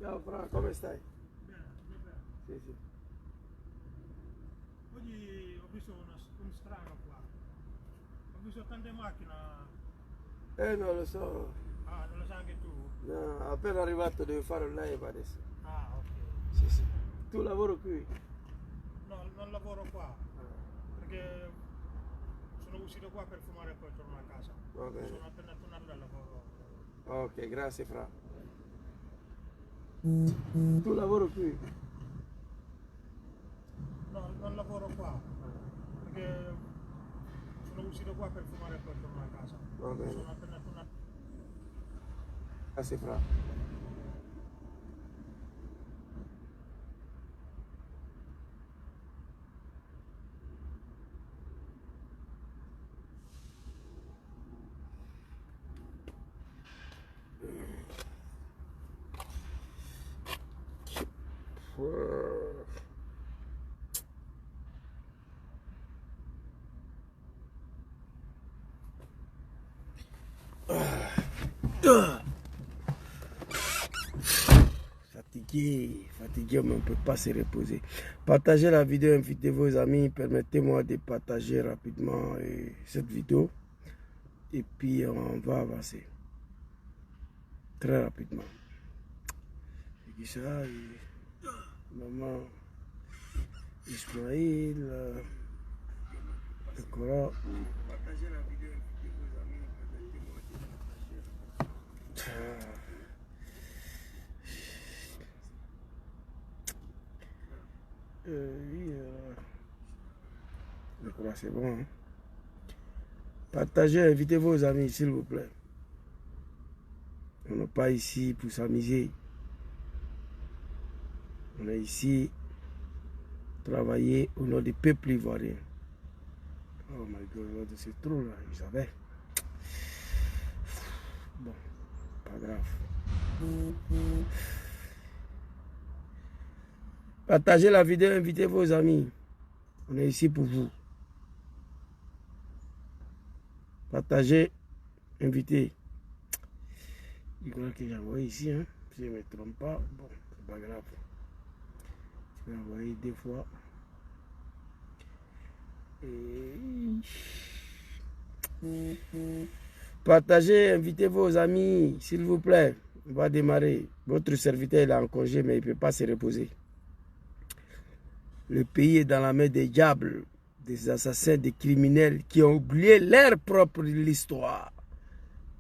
Ciao Fra, come stai? Bene, bene. Sì, sì. Oggi ho visto un strano qua. Ho visto tante macchine. Non lo so. Ah, non lo sai anche tu? No, appena arrivato devo fare un live adesso. Ah, ok. Sì, sì. Tu lavoro qui? No, non lavoro qua. Perché sono uscito qua per fumare e poi torno a casa. Va bene. Sono appena tornato dal lavoro. Ok, grazie Fra. Tu lavoro qui? No, non lavoro qua. Perché sono uscito qua per fumare e poi torno a casa. Va bene. Sono appena tornato. Grazie Fra. Fatigué, mais on ne peut pas se reposer. Partagez la vidéo, invitez vos amis. Permettez-moi de partager rapidement cette vidéo. Et puis on va avancer. Très rapidement. C'est qui ça? Maman Ismaël. D'accord. Partagez la vidéo, invitez vos amis. Permettez-moi de partager. Je crois que c'est bon. Hein? Partagez, invitez vos amis, s'il vous plaît. On n'est pas ici pour s'amuser. On est ici pour travailler au nom du peuple ivoirien. Oh my God, c'est trop là, vous savez. Bon, pas grave. Partagez la vidéo, invitez vos amis. On est ici pour vous. Partagez, invitez. Je crois que j'ai envoyé ici, hein. Si je ne me trompe pas, bon, c'est pas grave. Je vais envoyer 2 fois. Partagez, invitez vos amis, s'il vous plaît. On va démarrer. Votre serviteur est en congé, mais il ne peut pas se reposer. Le pays est dans la main des diables, des assassins, des criminels qui ont oublié leur propre histoire,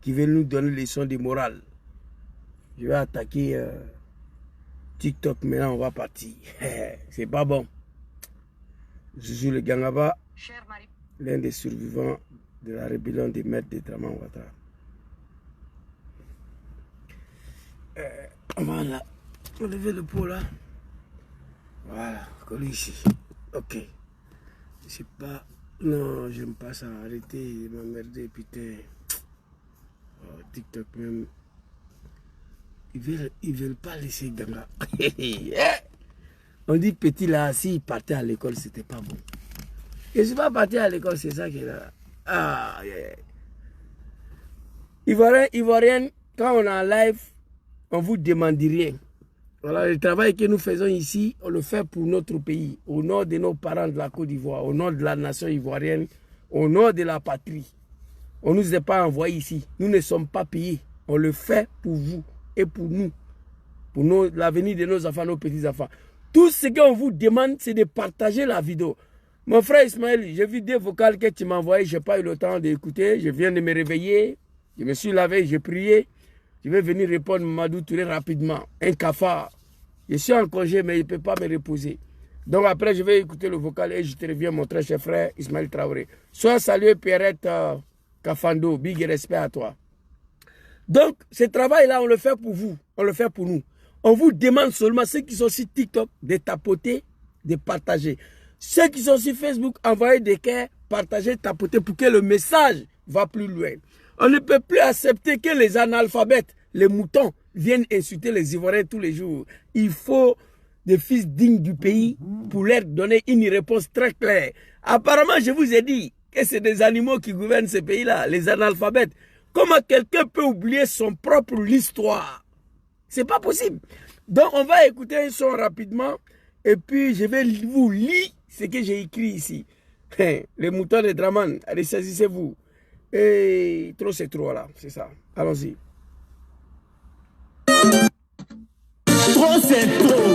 qui veulent nous donner des leçons de morale. Je vais attaquer TikTok, maintenant on va partir. C'est pas bon. Je suis le Gangaba, l'un des survivants de la rébellion des maîtres de Draman Ouattara. Voilà, on lève le pot là. Voilà, collé ici. Ok. Je sais pas. Non, j'aime pas ça. Arrêtez de m'emmerder, putain. Oh, TikTok même. Ils veulent pas laisser Ganga. On dit petit là, s'il partait à l'école, c'était pas bon. Je ne suis pas parti à l'école, c'est ça qui est là. Ah, yeah. Ivoirienne, quand on est en live, on vous demande rien. Voilà, le travail que nous faisons ici, on le fait pour notre pays, au nom de nos parents de la Côte d'Ivoire, au nom de la nation ivoirienne, au nom de la patrie. On ne nous est pas envoyé ici. Nous ne sommes pas payés. On le fait pour vous et pour nous, pour l'avenir de nos enfants, nos petits-enfants. Tout ce qu'on vous demande, c'est de partager la vidéo. Mon frère Ismaël, j'ai vu des vocales que tu m'as envoyées, je n'ai pas eu le temps d'écouter. Je viens de me réveiller, je me suis lavé, j'ai prié. Je vais venir répondre à Mamadou Touré rapidement. Un cafard. Je suis en congé, mais il ne peut pas me reposer. Donc après, je vais écouter le vocal et je te reviens, mon très cher frère Ismaël Traoré. Sois salué, Pierrette Kafando. Big respect à toi. Donc, ce travail-là, on le fait pour vous. On le fait pour nous. On vous demande seulement, ceux qui sont sur TikTok, de tapoter, de partager. Ceux qui sont sur Facebook, envoyez des cœurs, partagez, tapoter pour que le message va plus loin. On ne peut plus accepter que les analphabètes, les moutons, viennent insulter les Ivoiriens tous les jours. Il faut des fils dignes du pays pour leur donner une réponse très claire. Apparemment, je vous ai dit que c'est des animaux qui gouvernent ce pays-là, les analphabètes. Comment quelqu'un peut oublier son propre histoire? C'est pas possible. Donc, on va écouter un son rapidement. Et puis, je vais vous lire ce que j'ai écrit ici. Les moutons de Draman, allez, saisissez-vous. Et trop, c'est trop, là. C'est ça. Allons-y. Trop, c'est trop.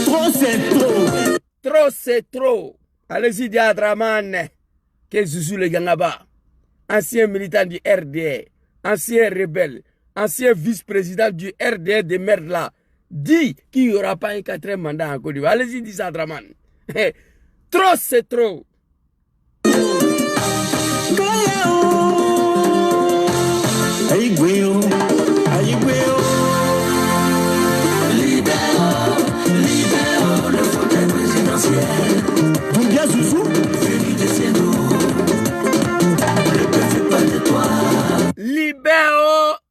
Trop, c'est trop. Trop, c'est trop. Allez-y, Diadraman. Que Zouzou le Gangaba. Ancien militant du RDR. Ancien rebelle. Ancien vice-président du RDR de merde là. Dit qu'il n'y aura pas un 4e mandat en Côte d'Ivoire. Allez-y, Diadraman. Trop, c'est trop. Libéraux, le fauteuil présidentiel. Vous bien, Zouzou? Venu de chez nous. Le peuple fait pas de toi.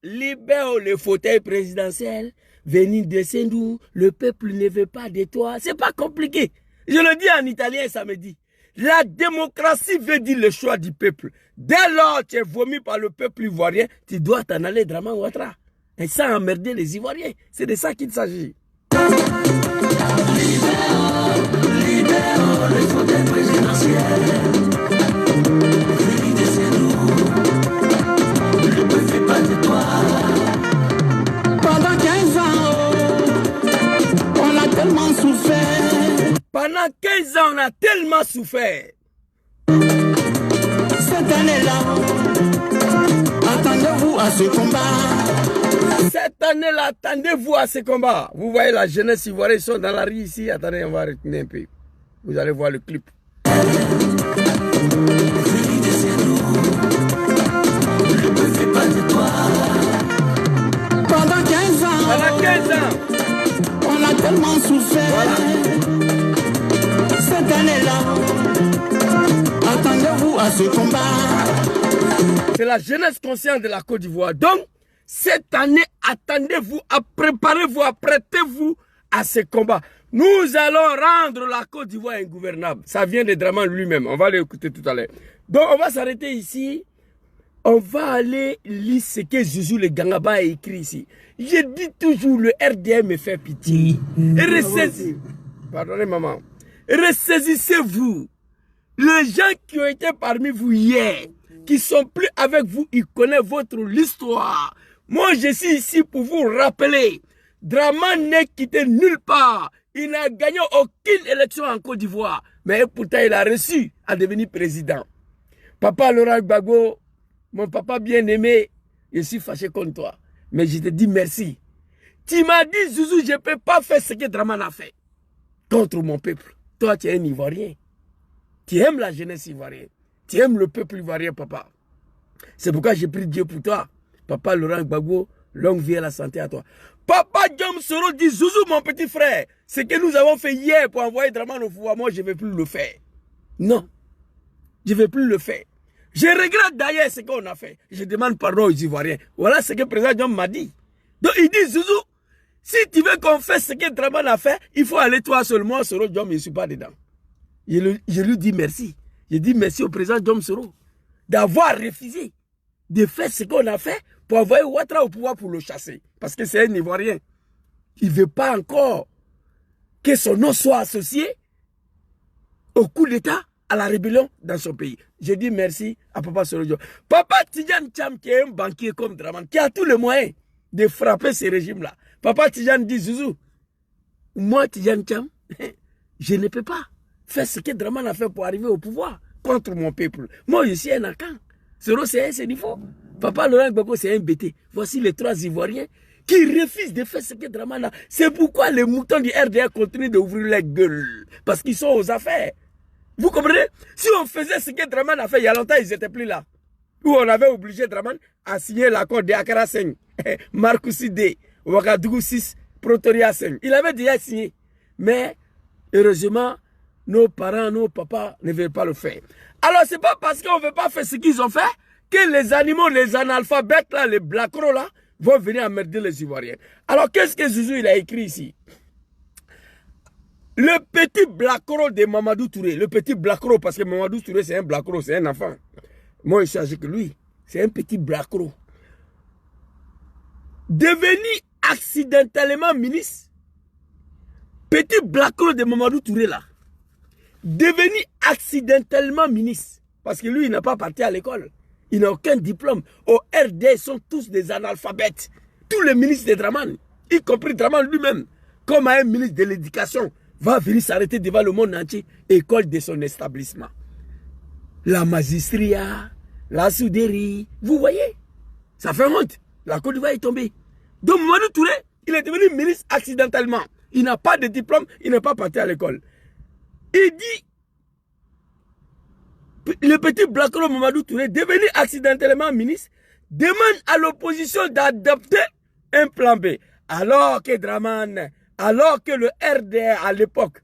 Libéraux, le fauteuil présidentiel. Venu de chez nous, le peuple ne veut pas de toi. C'est pas compliqué. Je le dis en italien samedi. La démocratie veut dire le choix du peuple. Dès lors que tu es vomi par le peuple ivoirien, tu dois t'en aller Draman Ouattara. Et sans emmerder les Ivoiriens. C'est de ça qu'il s'agit. Libéraux, le fauteuil présidentiel. Venu de chez nous. Le peuple fait pas de toi. Pendant 15 ans, on a tellement souffert. Pendant 15 ans, on a tellement souffert. Cette année-là, attendez-vous à ce combat. Cette année-là, attendez-vous à ce combat. Vous voyez la jeunesse ivoirienne, ils sont dans la rue ici. Attendez, on va retenir un peu. Vous allez voir le clip. Pendant 15 ans, on a tellement souffert. Voilà. Cette année-là, attendez-vous à ce combat. C'est la jeunesse consciente de la Côte d'Ivoire. Donc, cette année, attendez-vous, préparez-vous, apprêtez-vous à ce combat. Nous allons rendre la Côte d'Ivoire ingouvernable. Ça vient de Draman lui-même. On va l'écouter tout à l'heure. Donc, on va s'arrêter ici. On va aller lire ce que Zouzou le Gangaba a écrit ici. Je dis toujours, le RDR me fait pitié. Pardonnez, maman. Ressaisissez-vous. Les gens qui ont été parmi vous hier, qui sont plus avec vous, ils connaissent votre histoire. Moi, je suis ici pour vous rappeler. Draman n'est quitté nulle part. Il n'a gagné aucune élection en Côte d'Ivoire. Mais pourtant, il a reçu à devenir président. Papa Laurent Gbagbo, mon papa bien-aimé, je suis fâché contre toi. Mais je te dis merci. Tu m'as dit, Zouzou, je ne peux pas faire ce que Draman a fait contre mon peuple. Toi, tu es un Ivoirien. Tu aimes la jeunesse ivoirienne. Tu aimes le peuple ivoirien, papa. C'est pourquoi j'ai pris Dieu pour toi. Papa Laurent Gbagbo, longue vie et la santé à toi. Papa Diom Soro dit, Zouzou, mon petit frère, ce que nous avons fait hier pour envoyer Draman au pouvoir, moi, je ne vais plus le faire. Non, je ne vais plus le faire. Je regrette d'ailleurs ce qu'on a fait. Je demande pardon aux Ivoiriens. Voilà ce que le président Diom m'a dit. Donc, il dit, Zouzou, si tu veux qu'on fasse ce que Draman a fait, il faut aller toi seulement, Soro Diom, je ne suis pas dedans. Je lui dis merci. Je dis merci au président Diom Soro d'avoir refusé de faire ce qu'on a fait pour envoyer Ouattara au pouvoir pour le chasser. Parce que c'est un Ivoirien. Il ne veut pas encore que son nom soit associé au coup d'État, à la rébellion dans son pays. Je dis merci à Papa Soro Diom. Papa Tidjane Cham, qui est un banquier comme Draman, qui a tous les moyens de frapper ce régime-là. Papa Tidjane dit, Zouzou, moi Tidjane Cham, je ne peux pas faire ce que Draman a fait pour arriver au pouvoir contre mon peuple. Moi, je suis un Akan. Soro, c'est ce niveau. Papa Laurent Gbagbo, c'est un BT. Voici les 3 Ivoiriens qui refusent de faire ce que Draman a. C'est pourquoi les moutons du RDR continuent d'ouvrir les gueules. Parce qu'ils sont aux affaires. Vous comprenez? Si on faisait ce que Draman a fait il y a longtemps, ils n'étaient plus là. Où on avait obligé Draman à signer l'accord de Accra 5, Marcoussi D, Ouagadougou 6, Pretoria 5. Il avait déjà signé. Mais, heureusement, nos parents, nos papas ne veulent pas le faire. Alors, c'est pas parce qu'on ne veut pas faire ce qu'ils ont fait que les animaux, les analphabètes, là, les blacros, là, vont venir emmerder les Ivoiriens. Alors, qu'est-ce que Zouzou il a écrit ici? Le petit blacro de Mamadou Touré, le petit blacro, parce que Mamadou Touré, c'est un blacro, c'est un enfant. Moi, je suis âgé que lui. C'est un petit bracro. Devenu accidentellement ministre, petit bracro de Mamadou Touré là, devenu accidentellement ministre, parce que lui, il n'a pas parti à l'école. Il n'a aucun diplôme. Au RD, ils sont tous des analphabètes. Tous les ministres de Dramane, y compris Dramane lui-même, comme un ministre de l'éducation, va venir s'arrêter devant le monde entier, école de son établissement. La magistria, la soudairie, vous voyez, ça fait honte. La Côte d'Ivoire est tombée. Donc Mamadou Touré, il est devenu ministre accidentellement. Il n'a pas de diplôme, il n'est pas parti à l'école. Il dit, le petit Blacro Mamadou Touré, devenu accidentellement ministre, demande à l'opposition d'adopter un plan B. Alors que Dramane, alors que le RDR à l'époque,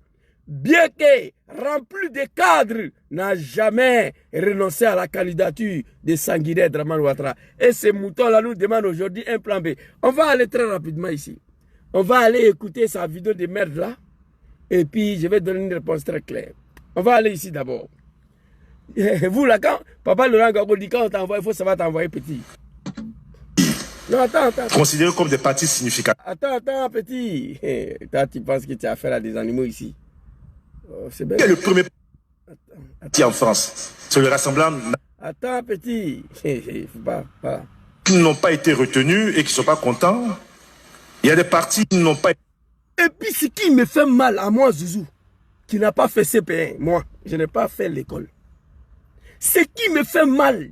bien que rempli de cadres, n'a jamais renoncé à la candidature de Sanguinaire Dramane Ouattara. Et ces moutons-là nous demandent aujourd'hui un plan B. On va aller très rapidement ici. On va aller écouter sa vidéo de merde là. Et puis je vais donner une réponse très claire. On va aller ici d'abord. Vous là, quand Papa Laurent Gbagbo dit quand on t'envoie, il faut savoir t'envoyer petit. Non, attends. Considérés comme des partis significatifs. Attends, petit. Toi, tu penses que tu as affaire à des animaux ici. Oh, c'est bien. Quel est le premier parti en France? C'est le Rassemblement. Attends, petit. Faut pas. Qui n'ont pas été retenus et qui ne sont pas contents. Il y a des partis qui n'ont pas été. Et puis, ce qui me fait mal à moi, Zouzou, qui n'a pas fait CP1, moi, je n'ai pas fait l'école. Ce qui me fait mal,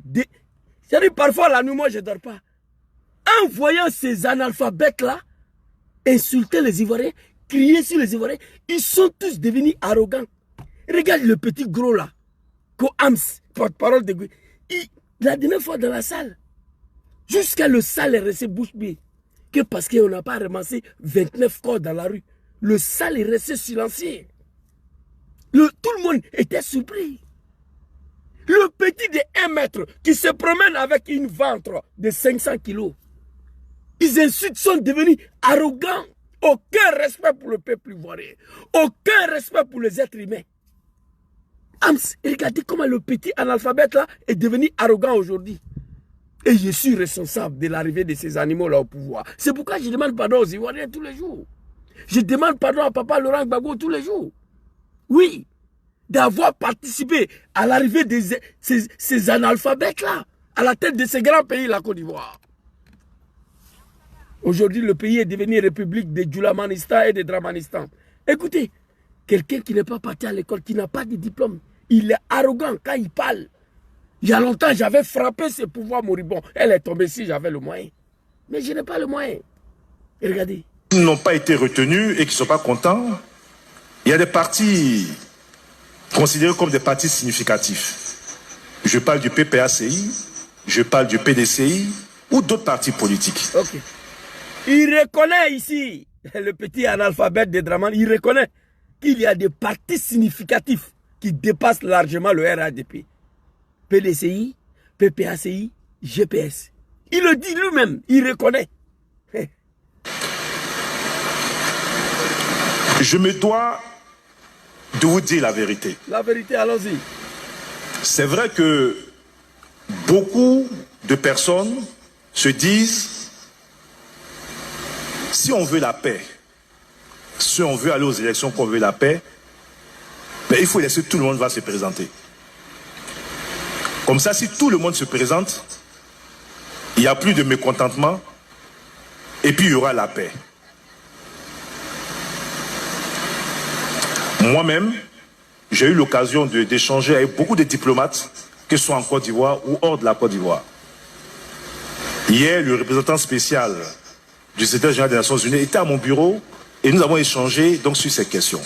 c'est-à-dire parfois la nuit, moi, je ne dors pas. En voyant ces analphabètes-là, insulter les Ivoiriens, crier sur les Ivoiriens, ils sont tous devenus arrogants. Regarde le petit gros là, Kohams, porte-parole de Gouy. La dernière fois dans la salle, jusqu'à le salle est resté bouche bée. Que parce qu'on n'a pas ramassé 29 corps dans la rue. Le salle est resté silencieux. Tout le monde était surpris. Le petit de 1 mètre qui se promène avec une ventre de 500 kilos. Ils insultent, sont devenus arrogants. Aucun respect pour le peuple ivoirien. Aucun respect pour les êtres humains. Regardez comment le petit analphabète là est devenu arrogant aujourd'hui. Et je suis responsable de l'arrivée de ces animaux-là au pouvoir. C'est pourquoi je demande pardon aux Ivoiriens tous les jours. Je demande pardon à Papa Laurent Gbagbo tous les jours. Oui, d'avoir participé à l'arrivée de ces analphabètes-là, à la tête de ces grands pays, la Côte d'Ivoire. Aujourd'hui, le pays est devenu république de Djoulamanistan et de Dramanistan. Écoutez, quelqu'un qui n'est pas parti à l'école, qui n'a pas de diplôme, il est arrogant quand il parle. Il y a longtemps, j'avais frappé ce pouvoir moribond. Elle est tombée si j'avais le moyen. Mais je n'ai pas le moyen. Et regardez. Qui n'ont pas été retenus et qui ne sont pas contents. Il y a des partis considérés comme des partis significatifs. Je parle du PPACI, je parle du PDCI ou d'autres partis politiques. Ok. Il reconnaît ici, le petit analphabète de Dramane, il reconnaît qu'il y a des partis significatifs qui dépassent largement le RADP. PDCI, PPACI, GPS. Il le dit lui-même, il reconnaît. Je me dois de vous dire la vérité. La vérité, allons-y. C'est vrai que beaucoup de personnes se disent, si on veut la paix, si on veut aller aux élections, qu'on veut la paix, ben il faut laisser tout le monde va se présenter. Comme ça, si tout le monde se présente, il n'y a plus de mécontentement et puis il y aura la paix. Moi-même, j'ai eu l'occasion d'échanger avec beaucoup de diplomates, que ce soit en Côte d'Ivoire ou hors de la Côte d'Ivoire. Hier, le représentant spécial du secrétaire général des Nations Unies était à mon bureau et nous avons échangé donc sur ces questions.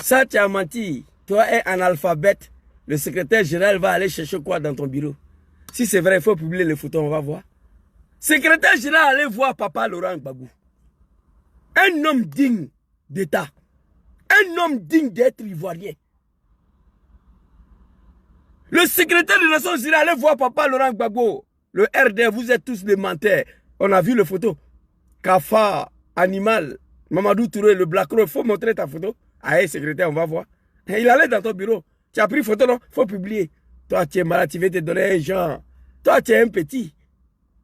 Ça, tu as menti. Toi, un analphabète, le secrétaire général va aller chercher quoi dans ton bureau? Si c'est vrai, il faut publier les photos, on va voir. Secrétaire général, allez voir Papa Laurent Gbagbo. Un homme digne d'État. Un homme digne d'être ivoirien. Le secrétaire des Nations Unies, allez voir Papa Laurent Gbagbo. Le RD, vous êtes tous des menteurs. On a vu les photos. Cafard, animal, Mamadou Touré, le Black Row. Il faut montrer ta photo. Allez, secrétaire, on va voir. Il allait dans ton bureau. Tu as pris photo, non? Il faut publier. Toi, tu es malade, tu veux te donner un genre. Toi, tu es un petit.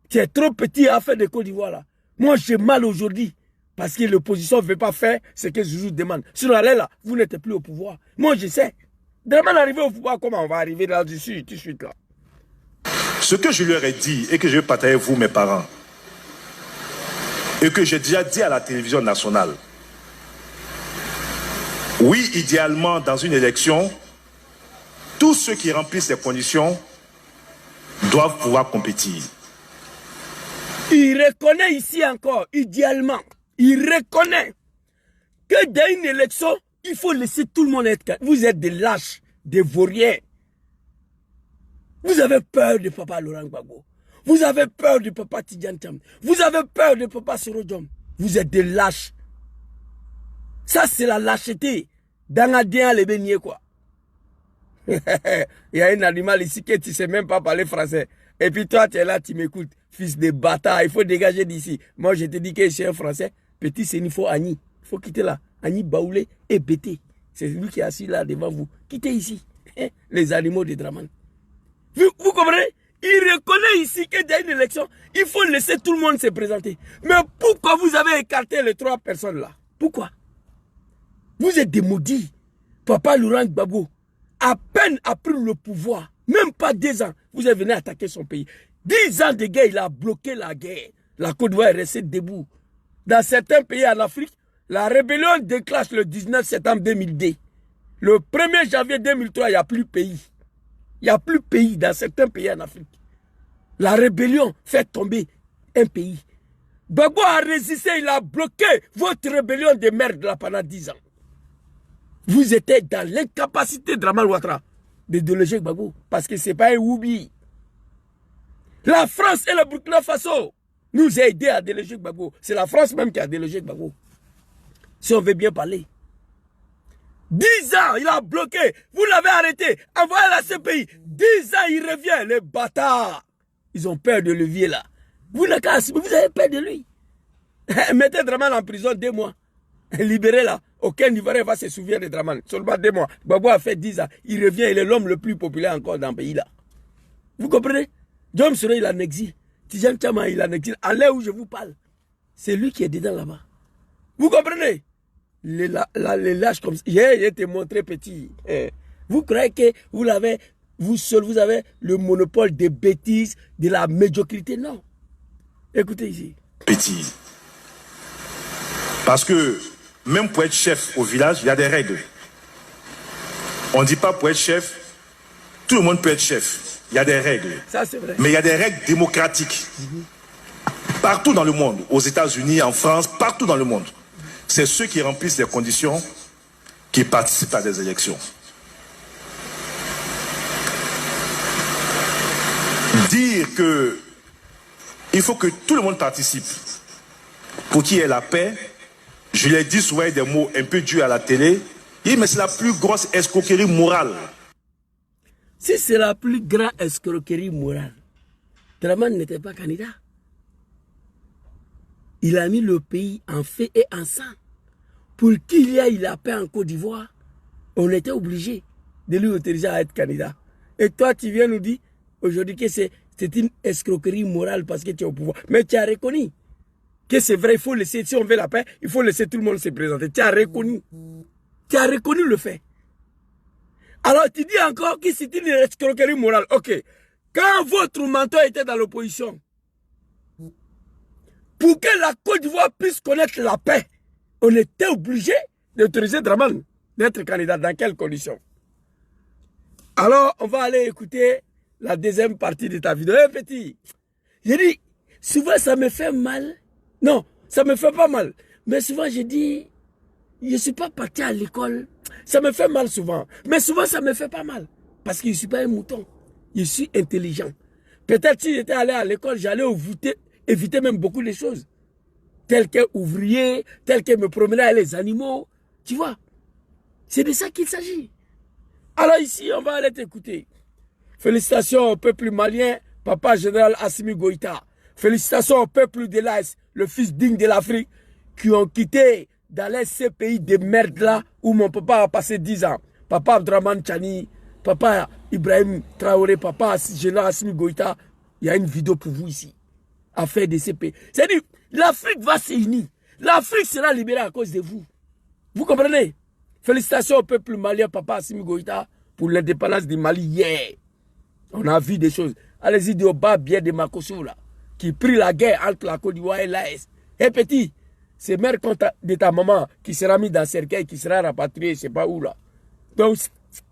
Tu es trop petit à faire des Côte d'Ivoire là. Moi, j'ai mal aujourd'hui. Parce que l'opposition ne veut pas faire ce que Zouzou demande. Sinon, allez là, vous n'êtes plus au pouvoir. Moi, je sais. Demain, arriver au pouvoir, comment on va arriver là-dessus, tout de suite là? Ce que je leur ai dit et que je vais partager avec vous, mes parents, et que j'ai déjà dit à la télévision nationale, oui, idéalement, dans une élection, tous ceux qui remplissent les conditions doivent pouvoir compétir. Il reconnaît ici encore, idéalement, il reconnaît que dans une élection, il faut laisser tout le monde être. Vous êtes des lâches, des vauriens. Vous avez peur de papa Laurent Gbagbo. Vous avez peur de papa Tidjane Thiam. Vous avez peur de papa Soro Diom. Vous êtes des lâches. Ça, c'est la lâcheté. Dans la bien les beignets, quoi. Il y a un animal ici que tu ne sais même pas parler français. Et puis toi, tu es là, tu m'écoutes. Fils de bâtard, il faut dégager d'ici. Moi, je te dis que je suis un français. Petit Sénifo Agni. Il faut quitter là. Agni Baoulé et Bété. C'est lui qui est assis là devant vous. Quittez ici. Les animaux de Draman. Vous comprenez? Il reconnaît ici que dans une élection, il faut laisser tout le monde se présenter. Mais pourquoi vous avez écarté les 3 personnes là? Pourquoi? Vous êtes des maudits. Papa Laurent Gbagbo, à peine a pris le pouvoir, même pas 2 ans, vous êtes venu attaquer son pays. 10 ans de guerre, il a bloqué la guerre. La Côte d'Ivoire est restée debout. Dans certains pays en Afrique, la rébellion déclenche le 19 septembre 2002. Le 1er janvier 2003, il n'y a plus de pays. Il n'y a plus de pays dans certains pays en Afrique. La rébellion fait tomber un pays. Gbagbo a résisté, il a bloqué votre rébellion de merde là pendant 10 ans. Vous étiez dans l'incapacité de Draman Ouattara de déloger Gbagbo. Parce que ce n'est pas un Woubi. La France et le Burkina Faso nous a aidés à déloger Gbagbo. C'est la France même qui a délogé Gbagbo. Si on veut bien parler. 10 ans, il a bloqué. Vous l'avez arrêté. Envoyez la CPI. 10 ans, il revient. Les bâtards. Ils ont peur de levier là. Vous n'avez qu'à assumer. Vous avez peur de lui. Mettez Draman en prison 2 mois. Libérez là. Aucun Ivoirien va se souvenir de Draman. Seulement 2 mois. Gbagbo a fait 10 ans. Il revient. Il est l'homme le plus populaire encore dans le pays là. Vous comprenez? Diom Soro, il est en exil. Tidjane Thiam, il est en exil. À l'heure où je vous parle. C'est lui qui est dedans là-bas. Vous comprenez? Les lâches comme ça. J'ai été montré petit. Vous croyez que vous l'avez, vous seul, vous avez le monopole des bêtises, de la médiocrité? Non. Écoutez ici. Petit. Parce que même pour être chef au village, il y a des règles. On ne dit pas pour être chef, tout le monde peut être chef. Il y a des règles. Ça, c'est vrai. Mais il y a des règles démocratiques. Partout dans le monde, aux États-Unis, en France, partout dans le monde. C'est ceux qui remplissent les conditions qui participent à des élections. Dire que il faut que tout le monde participe pour qu'il y ait la paix, je l'ai dit souvent des mots un peu durs à la télé, mais c'est la plus grosse escroquerie morale. Si c'est la plus grande escroquerie morale, Draman n'était pas candidat. Il a mis le pays en feu et en sang. Pour qu'il y ait la paix en Côte d'Ivoire, on était obligé de lui autoriser à être candidat. Et toi, tu viens nous dire aujourd'hui que c'est une escroquerie morale parce que tu es au pouvoir. Mais tu as reconnu que c'est vrai, il faut laisser, si on veut la paix, il faut laisser tout le monde se présenter. Tu as reconnu. Tu as reconnu le fait. Alors tu dis encore que c'est une escroquerie morale. Ok. Quand votre mentor était dans l'opposition, pour que la Côte d'Ivoire puisse connaître la paix, on était obligé d'autoriser Draman d'être candidat. Dans quelles conditions? Alors, on va aller écouter la deuxième partie de ta vidéo. Hey, petit, j'ai dit, souvent ça me fait mal. Non, ça me fait pas mal. Mais souvent, je dis, je ne suis pas parti à l'école. Ça me fait mal souvent. Mais souvent, ça me fait pas mal. Parce que je ne suis pas un mouton. Je suis intelligent. Peut-être si j'étais allé à l'école, j'allais éviter même beaucoup de choses. Tel qu'ouvrier, tel que me promener avec les animaux. Tu vois, c'est de ça qu'il s'agit. Alors ici, on va aller t'écouter. Félicitations au peuple malien, papa général Assimi Goïta. Félicitations au peuple de l'Est, le fils digne de l'Afrique, qui ont quitté dans ces pays de merde là où mon papa a passé 10 ans. Papa Abdraman Chani, papa Ibrahim Traoré, papa général Assimi Goïta, Il y a une vidéo pour vous ici. Affaire de CP. C'est-à-dire, l'Afrique va s'unir. L'Afrique sera libérée à cause de vous. Vous comprenez? Félicitations au peuple malien, Papa Assimi Goïta, pour l'indépendance du Mali hier. On a vu des choses. Allez-y, au bas bien de Makosso, là, qui prit la guerre entre la Côte d'Ivoire et l'AS. Hé petit, c'est mère de ta maman qui sera mis dans le cercueil, qui sera rapatrié, je ne sais pas où là. Donc,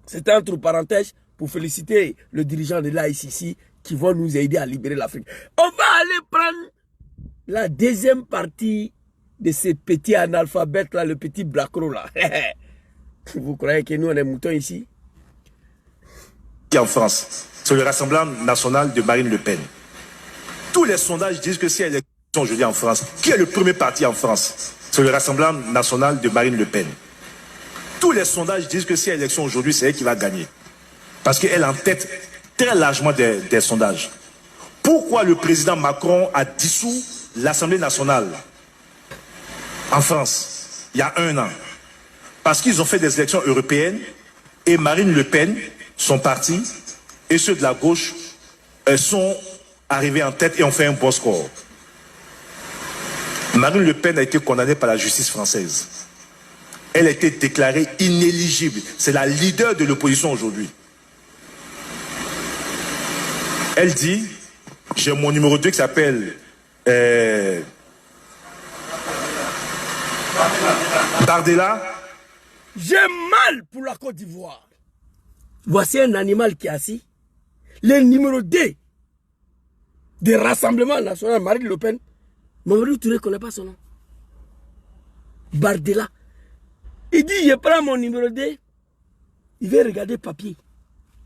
c'était entre parenthèses pour féliciter le dirigeant de l'AS ici qui vont nous aider à libérer l'Afrique. On va aller prendre la deuxième partie de ce petit analphabète là, le petit Blacro là. Vous croyez que nous on est moutons ici? En France, c'est le Rassemblement national de Marine Le Pen. Tous les sondages disent que si elle est aujourd'hui en France, qui est le premier parti en France? C'est le Rassemblement national de Marine Le Pen. Tous les sondages disent que si elle est élection aujourd'hui, c'est elle qui va gagner. Parce qu'elle est en tête très largement des sondages. Pourquoi le président Macron a dissous l'Assemblée nationale en France il y a 1 an? Parce qu'ils ont fait des élections européennes et Marine Le Pen, son parti, et ceux de la gauche sont arrivés en tête et ont fait un bon score. Marine Le Pen a été condamnée par la justice française. Elle a été déclarée inéligible. C'est la leader de l'opposition aujourd'hui. Elle dit, j'ai mon numéro 2 qui s'appelle Bardella. J'ai mal pour la Côte d'Ivoire. Voici un animal qui est assis. Le numéro 2 des Rassemblements nationaux, Marine Le Pen. Mamadou Touré ne connaît pas son nom. Bardella. Il dit, je prends mon numéro 2. Il veut regarder le papier.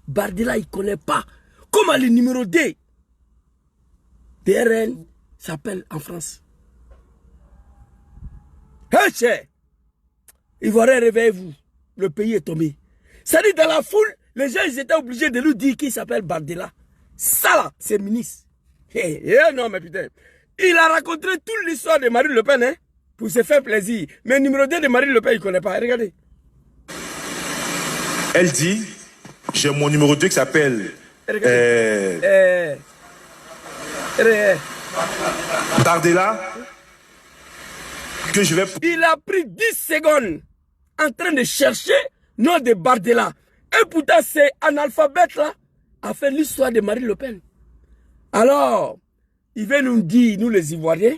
Bardella, il ne connaît pas. Comment le numéro 2 des RN s'appelle en France? Hé, cher! Ivoirien, réveillez-vous. Le pays est tombé. Ça dit, dans la foule, les gens ils étaient obligés de lui dire qu'il s'appelle Bardella. Ça là, c'est le ministre. Non, mais putain. Il a raconté toute l'histoire de Marine Le Pen, hein, pour se faire plaisir. Mais le numéro 2 de Marine Le Pen, il ne connaît pas. Regardez. Elle dit, j'ai mon numéro 2 qui s'appelle Bardella. Que je vais... Il a pris 10 secondes en train de chercher nom de Bardella. Et pourtant, c'est analphabète là a fait l'histoire de Marine Le Pen. Alors, il veut nous dire, nous les Ivoiriens,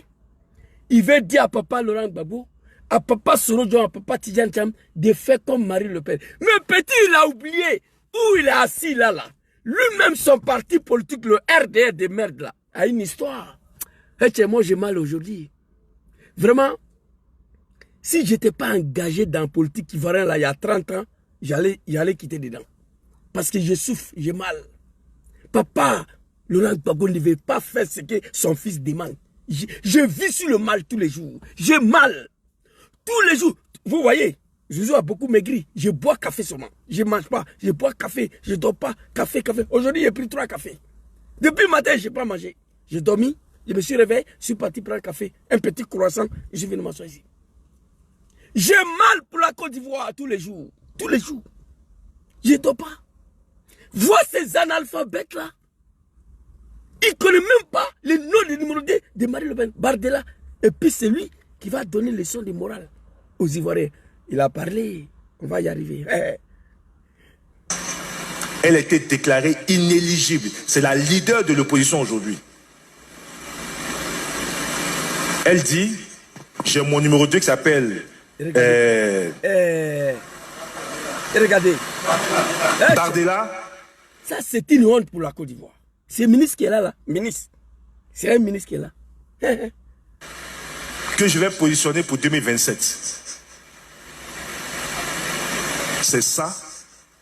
il veut dire à papa Laurent Gbagbo, à papa Soro, à papa Tidjane Thiam, de faire comme Marine Le Pen. Mais petit, il a oublié où il est assis là. Lui-même, son parti politique, le RDR de merde là, a une histoire. Et moi, j'ai mal aujourd'hui. Vraiment, si je n'étais pas engagé dans la politique ivoirienne là, il y a 30 ans, j'allais quitter dedans. Parce que je souffre, j'ai mal. Papa, Laurent Gbagbo ne veut pas faire ce que son fils demande. Je vis sur le mal tous les jours. J'ai mal. Tous les jours. Vous voyez, Zouzou a beaucoup maigri. Je bois café seulement. Je ne mange pas. Je bois café. Je ne dors pas. Café. Aujourd'hui, j'ai pris 3 cafés. Depuis le matin, je n'ai pas mangé. J'ai dormi. Je me suis réveillé. Je suis parti prendre un café. Un petit croissant. Et je viens de m'asseoir ici. J'ai mal pour la Côte d'Ivoire tous les jours. Tous les jours. Je ne dors pas. Vois ces analphabètes là. Ils ne connaissent même pas le nom du numéro 2 de Marine Le Pen, Bardella. Et puis c'est lui qui va donner les leçons de morale aux Ivoiriens. Il a parlé, on va y arriver. Elle a été déclarée inéligible. C'est la leader de l'opposition aujourd'hui. Elle dit, j'ai mon numéro 2 qui s'appelle... Regardez. Bardella. Ça, c'est une honte pour la Côte d'Ivoire. C'est le ministre qui est là. Ministre. C'est un ministre qui est là. Que je vais positionner pour 2027. C'est ça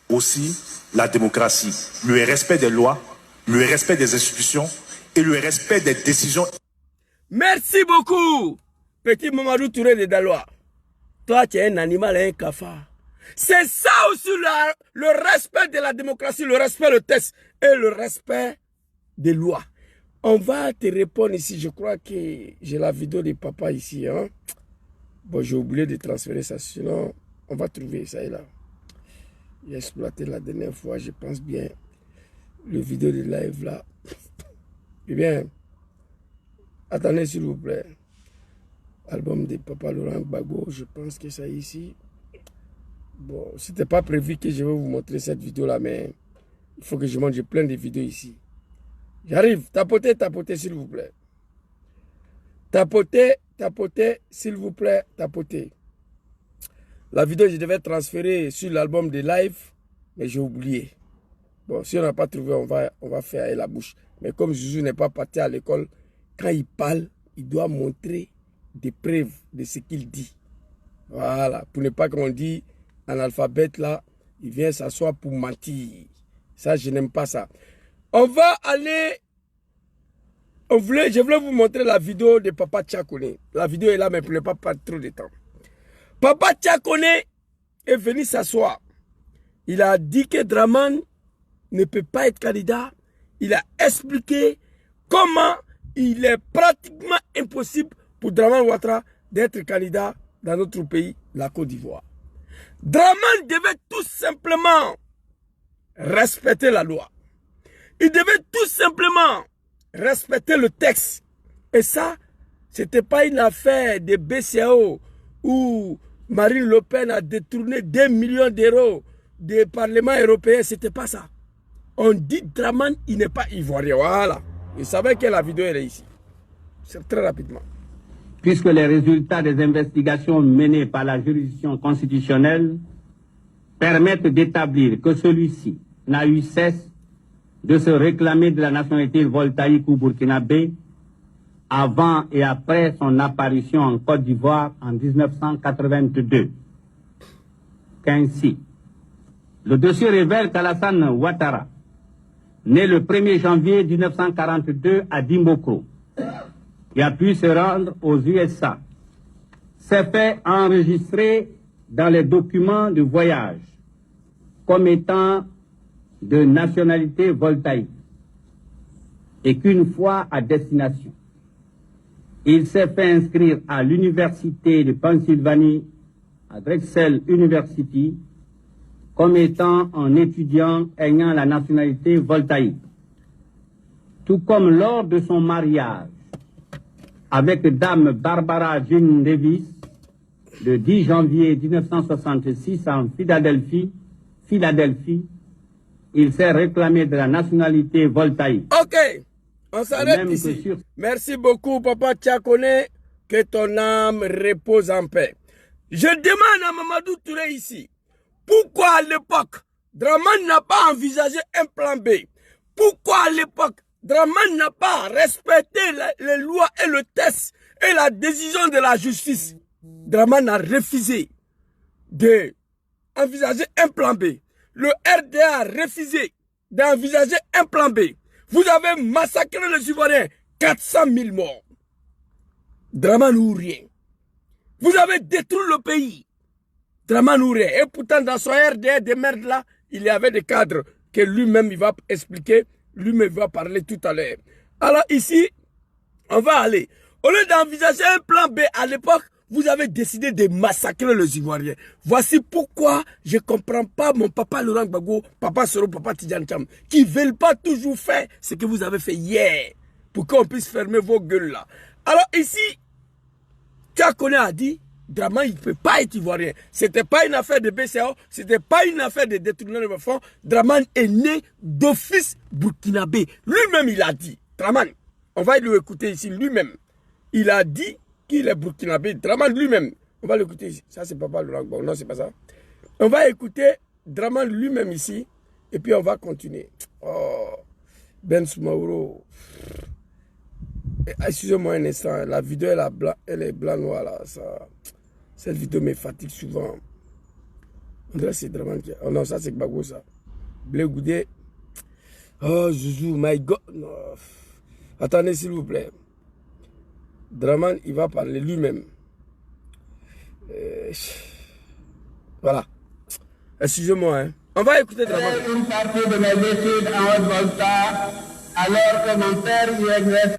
aussi la démocratie. Le respect des lois, le respect des institutions et le respect des décisions. Merci beaucoup, petit Mamadou Touré de Daloa. Toi, tu es un animal et un cafard. C'est ça aussi le respect de la démocratie, le respect le test et le respect des lois. On va te répondre ici. Je crois que j'ai la vidéo de papa ici. Hein? Bon, j'ai oublié de transférer ça. Sinon, on va trouver ça. Là. J'ai exploité la dernière fois, je pense bien. Le vidéo de live là. Eh bien, attendez s'il vous plaît. Album de Papa Laurent Gbagbo, je pense que c'est ici. Bon, c'était pas prévu que je vais vous montrer cette vidéo-là, mais il faut que je montre, j'ai plein de vidéos ici. J'arrive, tapotez, tapotez, s'il vous plaît. Tapotez, tapotez, s'il vous plaît, tapotez. La vidéo, je devais transférer sur l'album de live, mais j'ai oublié. Bon, si on n'a pas trouvé, on va faire à la bouche. Mais comme Zouzou n'est pas parti à l'école, quand il parle, il doit montrer des preuves de ce qu'il dit. Voilà, pour ne pas qu'on dise analphabète là, il vient s'asseoir pour mentir. Ça, je n'aime pas ça. On va aller... je voulais vous montrer la vidéo de Papa Tchakone. La vidéo est là, mais pour ne pas perdre trop de temps. Papa Tchakone est venu s'asseoir. Il a dit que Draman ne peut pas être candidat. Il a expliqué comment il est pratiquement impossible pour Draman Ouattara d'être candidat dans notre pays, la Côte d'Ivoire. Draman devait tout simplement respecter la loi. Il devait tout simplement respecter le texte. Et ça, ce n'était pas une affaire de BCAO où Marine Le Pen a détourné 2 millions d'euros du Parlement européen. Ce n'était pas ça. On dit Draman, il n'est pas ivoirien. Voilà. Vous savez que la vidéo est ici. C'est très rapidement. Puisque les résultats des investigations menées par la juridiction constitutionnelle permettent d'établir que celui-ci n'a eu cesse de se réclamer de la nationalité voltaïque ou burkinabé avant et après son apparition en Côte d'Ivoire en 1982. Qu'ainsi, le dossier révèle qu'Alassane Ouattara, né le 1er janvier 1942 à Dimbokro, qui a pu se rendre aux USA, s'est fait enregistrer dans les documents de voyage comme étant de nationalité voltaïque et qu'une fois à destination, il s'est fait inscrire à l'université de Pennsylvanie, à Drexel University, comme étant un étudiant ayant la nationalité voltaïque. Tout comme lors de son mariage avec Dame Barbara Jean Davis, le 10 janvier 1966 en Philadelphie, il s'est réclamé de la nationalité voltaïque. Ok, on s'arrête ici. Merci beaucoup, Papa Tchakone, que ton âme repose en paix. Je demande à Mamadou Touré ici, pourquoi à l'époque, Draman n'a pas envisagé un plan B? Pourquoi à l'époque, Draman n'a pas respecté les lois et le test et la décision de la justice? Draman a refusé d'envisager un plan B. Le RDA a refusé d'envisager un plan B. Vous avez massacré les Ivoiriens, 400 000 morts. Draman ou rien. Vous avez détruit le pays. Draman ou rien. Et pourtant, dans son RDA de merde là, il y avait des cadres que lui-même il va expliquer, lui-même va parler tout à l'heure. Alors ici, on va aller. Au lieu d'envisager un plan B à l'époque, vous avez décidé de massacrer les Ivoiriens. Voici pourquoi je ne comprends pas mon papa Laurent Gbagbo, papa Soro, papa Tidjane Thiam, qui ne veulent pas toujours faire ce que vous avez fait hier, pour qu'on puisse fermer vos gueules là. Alors ici, Tchakone a dit, Draman, il ne peut pas être Ivoirien. Ce n'était pas une affaire de BCAO, ce n'était pas une affaire de détournement de fonds. Draman est né d'office burkinabé. Lui-même, il a dit, Draman, on va lui écouter ici, lui-même, il a dit qu'il est burkinabé, Draman lui-même. On va l'écouter ici. Ça, c'est Papa Laurent Gbagbo. Non, c'est pas ça. On va écouter Draman lui-même ici. Et puis, on va continuer. Oh, Ben Soumaoro. Excusez-moi un instant. La vidéo, elle est blanc-noir, là. Ça, cette vidéo me fatigue souvent. On dirait que c'est Draman qui... Oh non, ça, c'est Gbagbo, ça. Blé Goudé. Oh, Zouzou, my God. Non. Attendez, s'il vous plaît. Draman, il va parler lui-même. Voilà. Excusez-moi. Hein. On va écouter Draman. Une partie de mes études en Haute-Volta, alors que mon père y exerçait.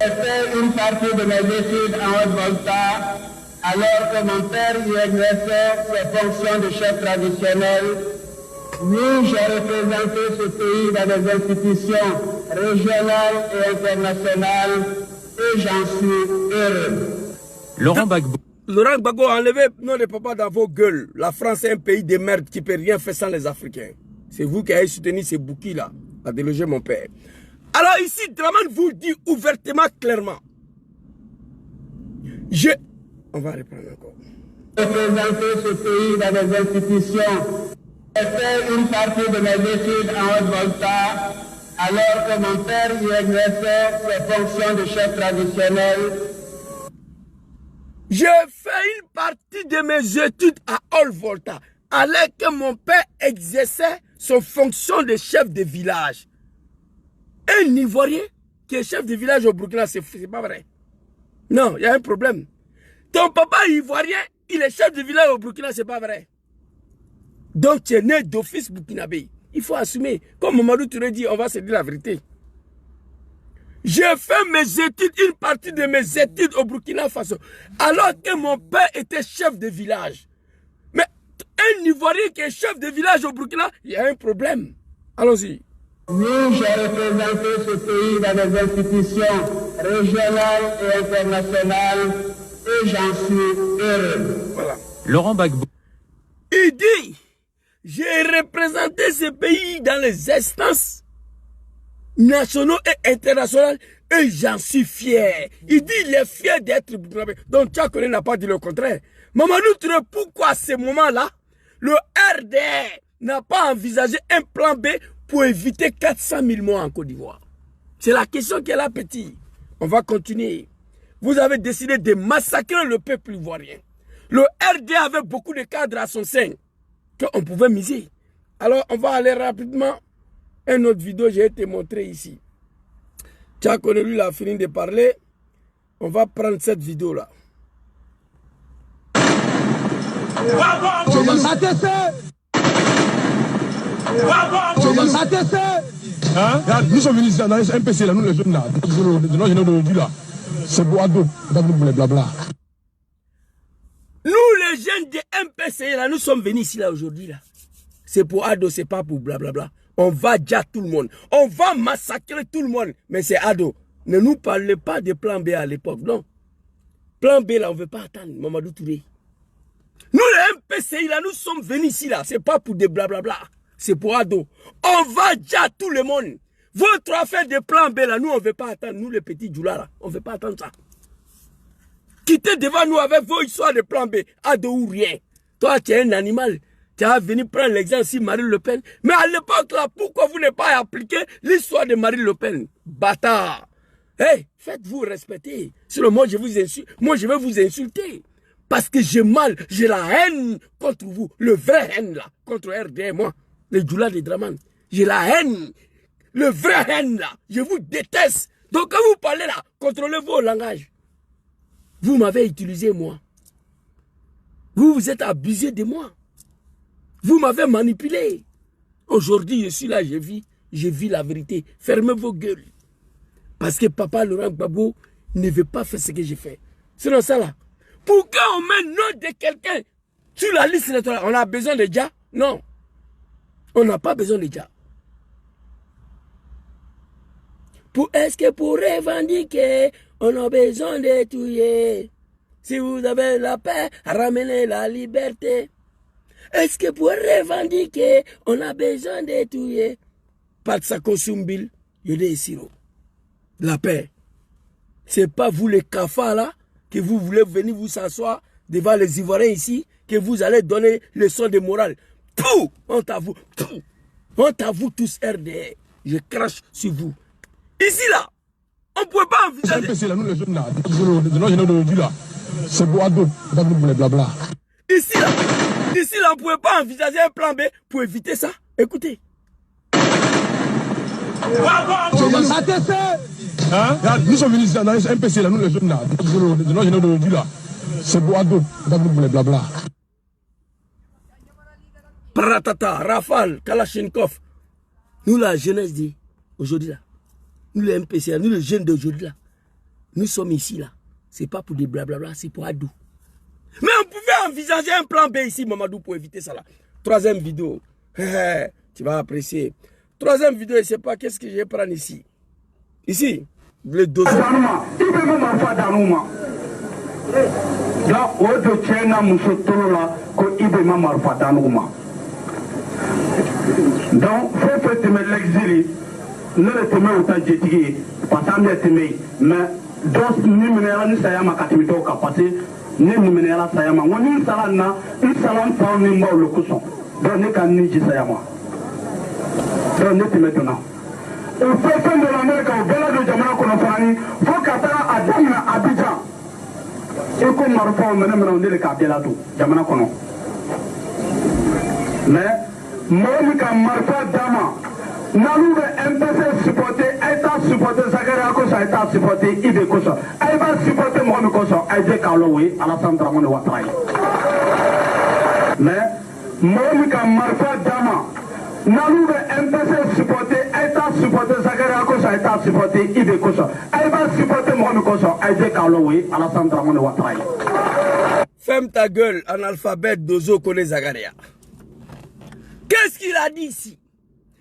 J'ai fait une partie de mes études en Haute-Volta, alors que mon père y exerçait ses fonctions de chef traditionnel Oui, j'ai représenté ce pays dans les institutions régionales et internationales et j'en suis heureux. Laurent Gbagbo. Laurent Gbagbo, enlevez non de papa dans vos gueules. La France est un pays de merde qui ne peut rien faire sans les Africains. C'est vous qui avez soutenu ces bouquis-là à déloger mon père. Alors ici, Dramane vous dit ouvertement, clairement. On va reprendre encore. Représenter ce pays dans les institutions. J'ai fait une partie de mes études en Haute-Volta alors que mon père y exerçait ses fonctions de chef traditionnel. J'ai fait une partie de mes études à Haute-Volta alors que mon père exerçait son fonction de chef de village. Un Ivoirien qui est chef de village au Burkina, c'est pas vrai. Non, il y a un problème. Ton papa ivoirien, il est chef de village au Burkina, c'est pas vrai. Donc tu es né d'office burkinabé. Il faut assumer. Comme Mamadou Touré dit, on va se dire la vérité. J'ai fait mes études, une partie de mes études au Burkina Faso, alors que mon père était chef de village. Mais un Ivoirien qui est chef de village au Burkina, il y a un problème. Allons-y. Oui, j'ai représenté ce pays dans les institutions régionales et internationales et j'en suis heureux. Voilà. Laurent Gbagbo. Il dit, j'ai représenté ce pays dans les instances nationaux et internationaux et j'en suis fier. Il dit, il est fier d'être burkinabé. Donc, Tchakoné n'a pas dit le contraire. Mamadou Touré, pourquoi à ce moment-là, le RDR n'a pas envisagé un plan B pour éviter 400 000 morts en Côte d'Ivoire? C'est la question qu'elle a, petit. On va continuer. Vous avez décidé de massacrer le peuple ivoirien. Le RD avait beaucoup de cadres à son sein qu'on pouvait miser. Alors, on va aller rapidement. Une autre vidéo, j'ai été montré ici. Tchakoné, lui, il a fini de parler. On va prendre cette vidéo-là. Nous sommes venus dans les MPC, là, nous les jeunes là, là. C'est Boado, blabla. Nous les jeunes de MPC, là, nous sommes venus ici là aujourd'hui là. C'est pour Ado, c'est pas pour blablabla. On va déjà tout le monde. On va massacrer tout le monde. Mais c'est Ado. Ne nous parlez pas de plan B à l'époque, non. Plan B là, on ne veut pas attendre Mamadou Touré. Nous les MPCI là, nous sommes venus ici là. C'est pas pour des blablabla. C'est pour Ado. On va déjà tout le monde. Votre affaire de plan B là, nous on ne veut pas attendre. Nous les petits Djoula là, on ne veut pas attendre ça. Quittez devant nous avec vos histoires de plan B. Ado ou rien. Toi tu es un animal. Tu as venu prendre l'exemple ici Marine Le Pen. Mais à l'époque là, pourquoi vous n'avez pas appliqué l'histoire de Marine Le Pen? Bâtard. Hey, faites-vous respecter. Sinon moi je vous insulte. Moi je vais vous insulter. Parce que j'ai mal, j'ai la haine contre vous. Le vrai haine là, contre RD, moi. Les Djoula de Dramane. J'ai la haine. Le vrai haine là. Je vous déteste. Donc quand vous parlez là, contrôlez vos langages. Vous m'avez utilisé moi. Vous vous êtes abusé de moi. Vous m'avez manipulé. Aujourd'hui, je suis là, je vis la vérité. Fermez vos gueules. Parce que papa Laurent Gbagbo ne veut pas faire ce que j'ai fait. Sinon ça là. Pourquoi on met le nom de quelqu'un sur la liste électorale? On a besoin de Dja? Non. On n'a pas besoin de Dja. Est-ce que pour revendiquer, on a besoin de tuer? Si vous avez la paix, ramenez la liberté. Est-ce que pour revendiquer, on a besoin de tuer? Pas de Sakosumbil, Yode Siro. La paix. C'est pas vous les cafards là, que vous voulez venir vous s'asseoir devant les Ivoiriens ici, que vous allez donner leçon de morale. Pouh! Honte à vous. Pouh! Honte à vous tous RDR. Je crache sur vous. Ici là, on ne pouvait pas envisager. MPC là, nous les jeunes là, c'est Boado, blabla. Ici là, on ne pouvait pas envisager un plan B pour éviter ça. Écoutez. Nous sommes venus dans les MPC là, nous les jeunes là, c'est Boado, blabla. Pratata, Rafale, Kalachnikov. Nous la jeunesse d'aujourd'hui là. Nous les MPC, nous les jeunes d'aujourd'hui là. Nous sommes ici là. C'est pas pour des blablabla, c'est pour Adou. Mais on pouvait envisager un plan B ici, Mamadou, pour éviter ça là. Troisième vidéo. Tu vas apprécier. Troisième vidéo, je ne sais pas qu'est-ce que je vais prendre ici. Ici, le dossier. Donc, faut faire l'exil. Ne le temez autant d'étiguer, parce que c'est temé. Mais, donc, ni menera ni sayama katimito kapase, ni menera sayama. On ni salana, ni salam pa ni mort le cousson. Donc, ne kan ni sayama. Donc, ne temez maintenant. Au fait de l'Amérique, au Bella de Jamana Konofani, faut qu'à Adam à Abidjan. Et comme Marfa, on me dit le Kabela tout, Jamana Kono. Mais, Monica Marfa Dama, Nalou MPC supporter, État supporter, Zakaria Kosa, État supporter, Ide Kosa. Elle va supporter Mohamed Kosa, Aïdé Kaloui, Alassane Dramane Ouattara. Mais, Monica Marfa Dama, Nalou MPC supporter, État supporter, Zakaria Kosa, État supporter, Ide Kosa. Elle va supporter Mohamed Kosa, Aïdé Kaloui, Alassane Dramane Ouattara. Ferme ta gueule, analphabète d'Ozo connaît Zakaria. Qu'est-ce qu'il a dit ici?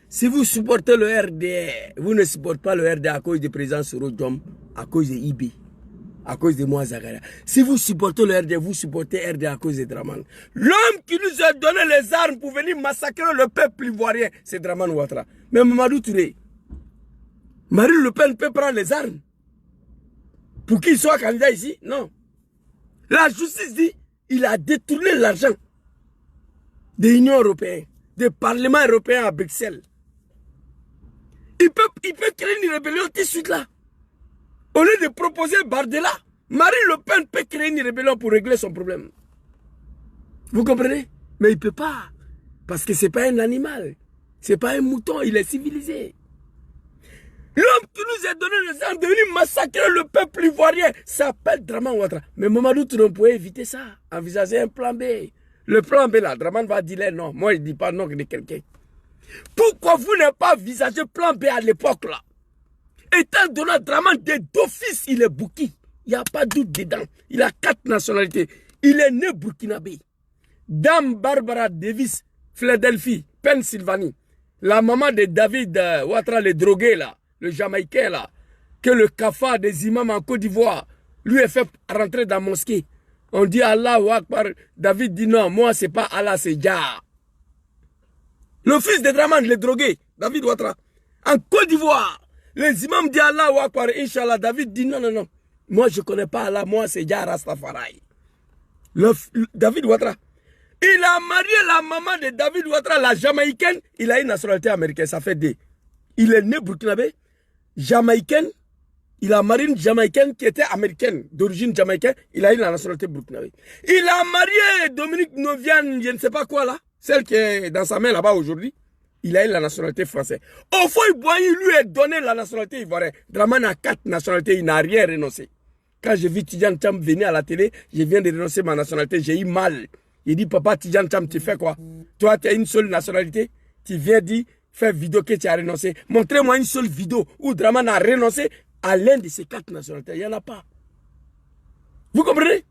Si vous supportez le RDR, vous ne supportez pas le RDR à cause du président Sorodjom, à cause de IB, à cause de moi Zakaria. Si vous supportez le RDR, vous supportez RDR à cause de Dramane. L'homme qui nous a donné les armes pour venir massacrer le peuple ivoirien, c'est Dramane Ouattara. Mais Mamadou Touré, Marine Le Pen peut prendre les armes pour qu'il soit candidat ici? Non. La justice dit il a détourné l'argent de l'Union européenne, du Parlement européen à Bruxelles. Il peut créer une rébellion tout de suite là. Au lieu de proposer Bardella, Marine Le Pen peut créer une rébellion pour régler son problème. Vous comprenez? Mais il ne peut pas. Parce que ce n'est pas un animal. Ce n'est pas un mouton, il est civilisé. L'homme qui nous a donné les armes de venir massacrer le peuple ivoirien s'appelle Dramane Ouattara. Mais Mamadou Touré pouvait éviter ça. Envisager un plan B. Le plan B là, Dramane va dire non. Moi je ne dis pas non de quelqu'un. Pourquoi vous n'avez pas envisagé plan B à l'époque là? Étant donné Dramane d'office, il est bouki. Il n'y a pas de doute dedans. Il a 4 nationalités. Il est né burkinabé. Dame Barbara Davis, Philadelphie, Pennsylvanie. La maman de David Ouattara, le drogué là, le Jamaïcain là, que le cafard des imams en Côte d'Ivoire lui est fait rentrer dans la mosquée. On dit Allah ou Akbar. David dit non, moi c'est pas Allah, c'est Jah. Le fils de Dramane, le drogué, David Ouattara. En Côte d'Ivoire, les imams disent Allah ou Akbar, Inch'Allah. David dit non, non, non. Moi je ne connais pas Allah, moi c'est Jah Rastafari. David Ouattara. Il a marié la maman de David Ouattara, la Jamaïcaine. Il a une nationalité américaine, ça fait 2. Il est né burkinabé, Jamaïcaine. Il a marié une Jamaïcaine qui était américaine, d'origine jamaïcaine. Il a eu la nationalité burkinabé. Il a marié Dominique Novian, je ne sais pas quoi là. Celle qui est dans sa main là-bas aujourd'hui. Il a eu la nationalité française. Au fond, il lui a donné la nationalité ivoirienne. Dramane a 4 nationalités, il n'a rien renoncé. Quand j'ai vu Tidjane Cham venir à la télé, je viens de renoncer à ma nationalité, j'ai eu mal. Il dit, papa Tidjane Cham, tu fais quoi? Toi, tu as une seule nationalité. Tu viens dire, fais vidéo que tu as renoncé. Montrez-moi une seule vidéo où Dramane a renoncé à l'un de ces 4 nationalités. Il n'y en a pas. Vous comprenez?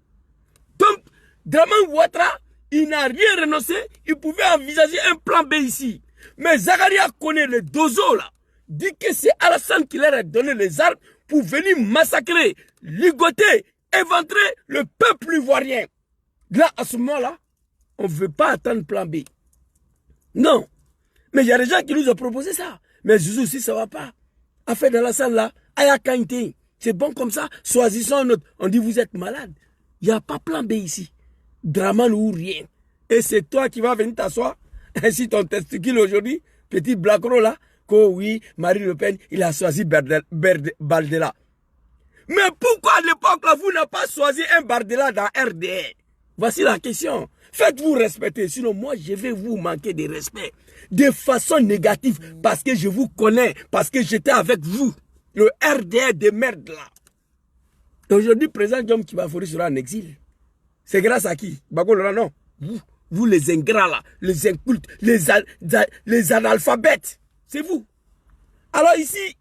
Donc, Dramane Ouattara, il n'a rien renoncé. Il pouvait envisager un plan B ici. Mais Zakaria connaît le dozo là. Dit que c'est Alassane qui leur a donné les armes pour venir massacrer, ligoter, éventrer le peuple ivoirien. Là, à ce moment-là, on ne veut pas attendre plan B. Non. Mais il y a des gens qui nous ont proposé ça. Mais Zouzou, si ça ne va pas, affaire d'Alassane là, Aya Kainte, c'est bon comme ça, choisissons un autre. On dit vous êtes malade. Il n'y a pas plan B ici. Dramane ou rien. Et c'est toi qui vas venir t'asseoir, ainsi ton testicule aujourd'hui, petit blacro là, que oui, Marine Le Pen, il a choisi Bardella. Mais pourquoi à l'époque là, vous n'avez pas choisi un Bardella dans RDR? Voici la question. Faites-vous respecter, sinon moi je vais vous manquer de respect. De façon négative, parce que je vous connais, parce que j'étais avec vous. Le RDR de merde là. Aujourd'hui, président Diom Kibafori sera en exil. C'est grâce à qui? Bagolora, non. Vous les ingrats là, les incultes, les analphabètes. C'est vous. Alors ici,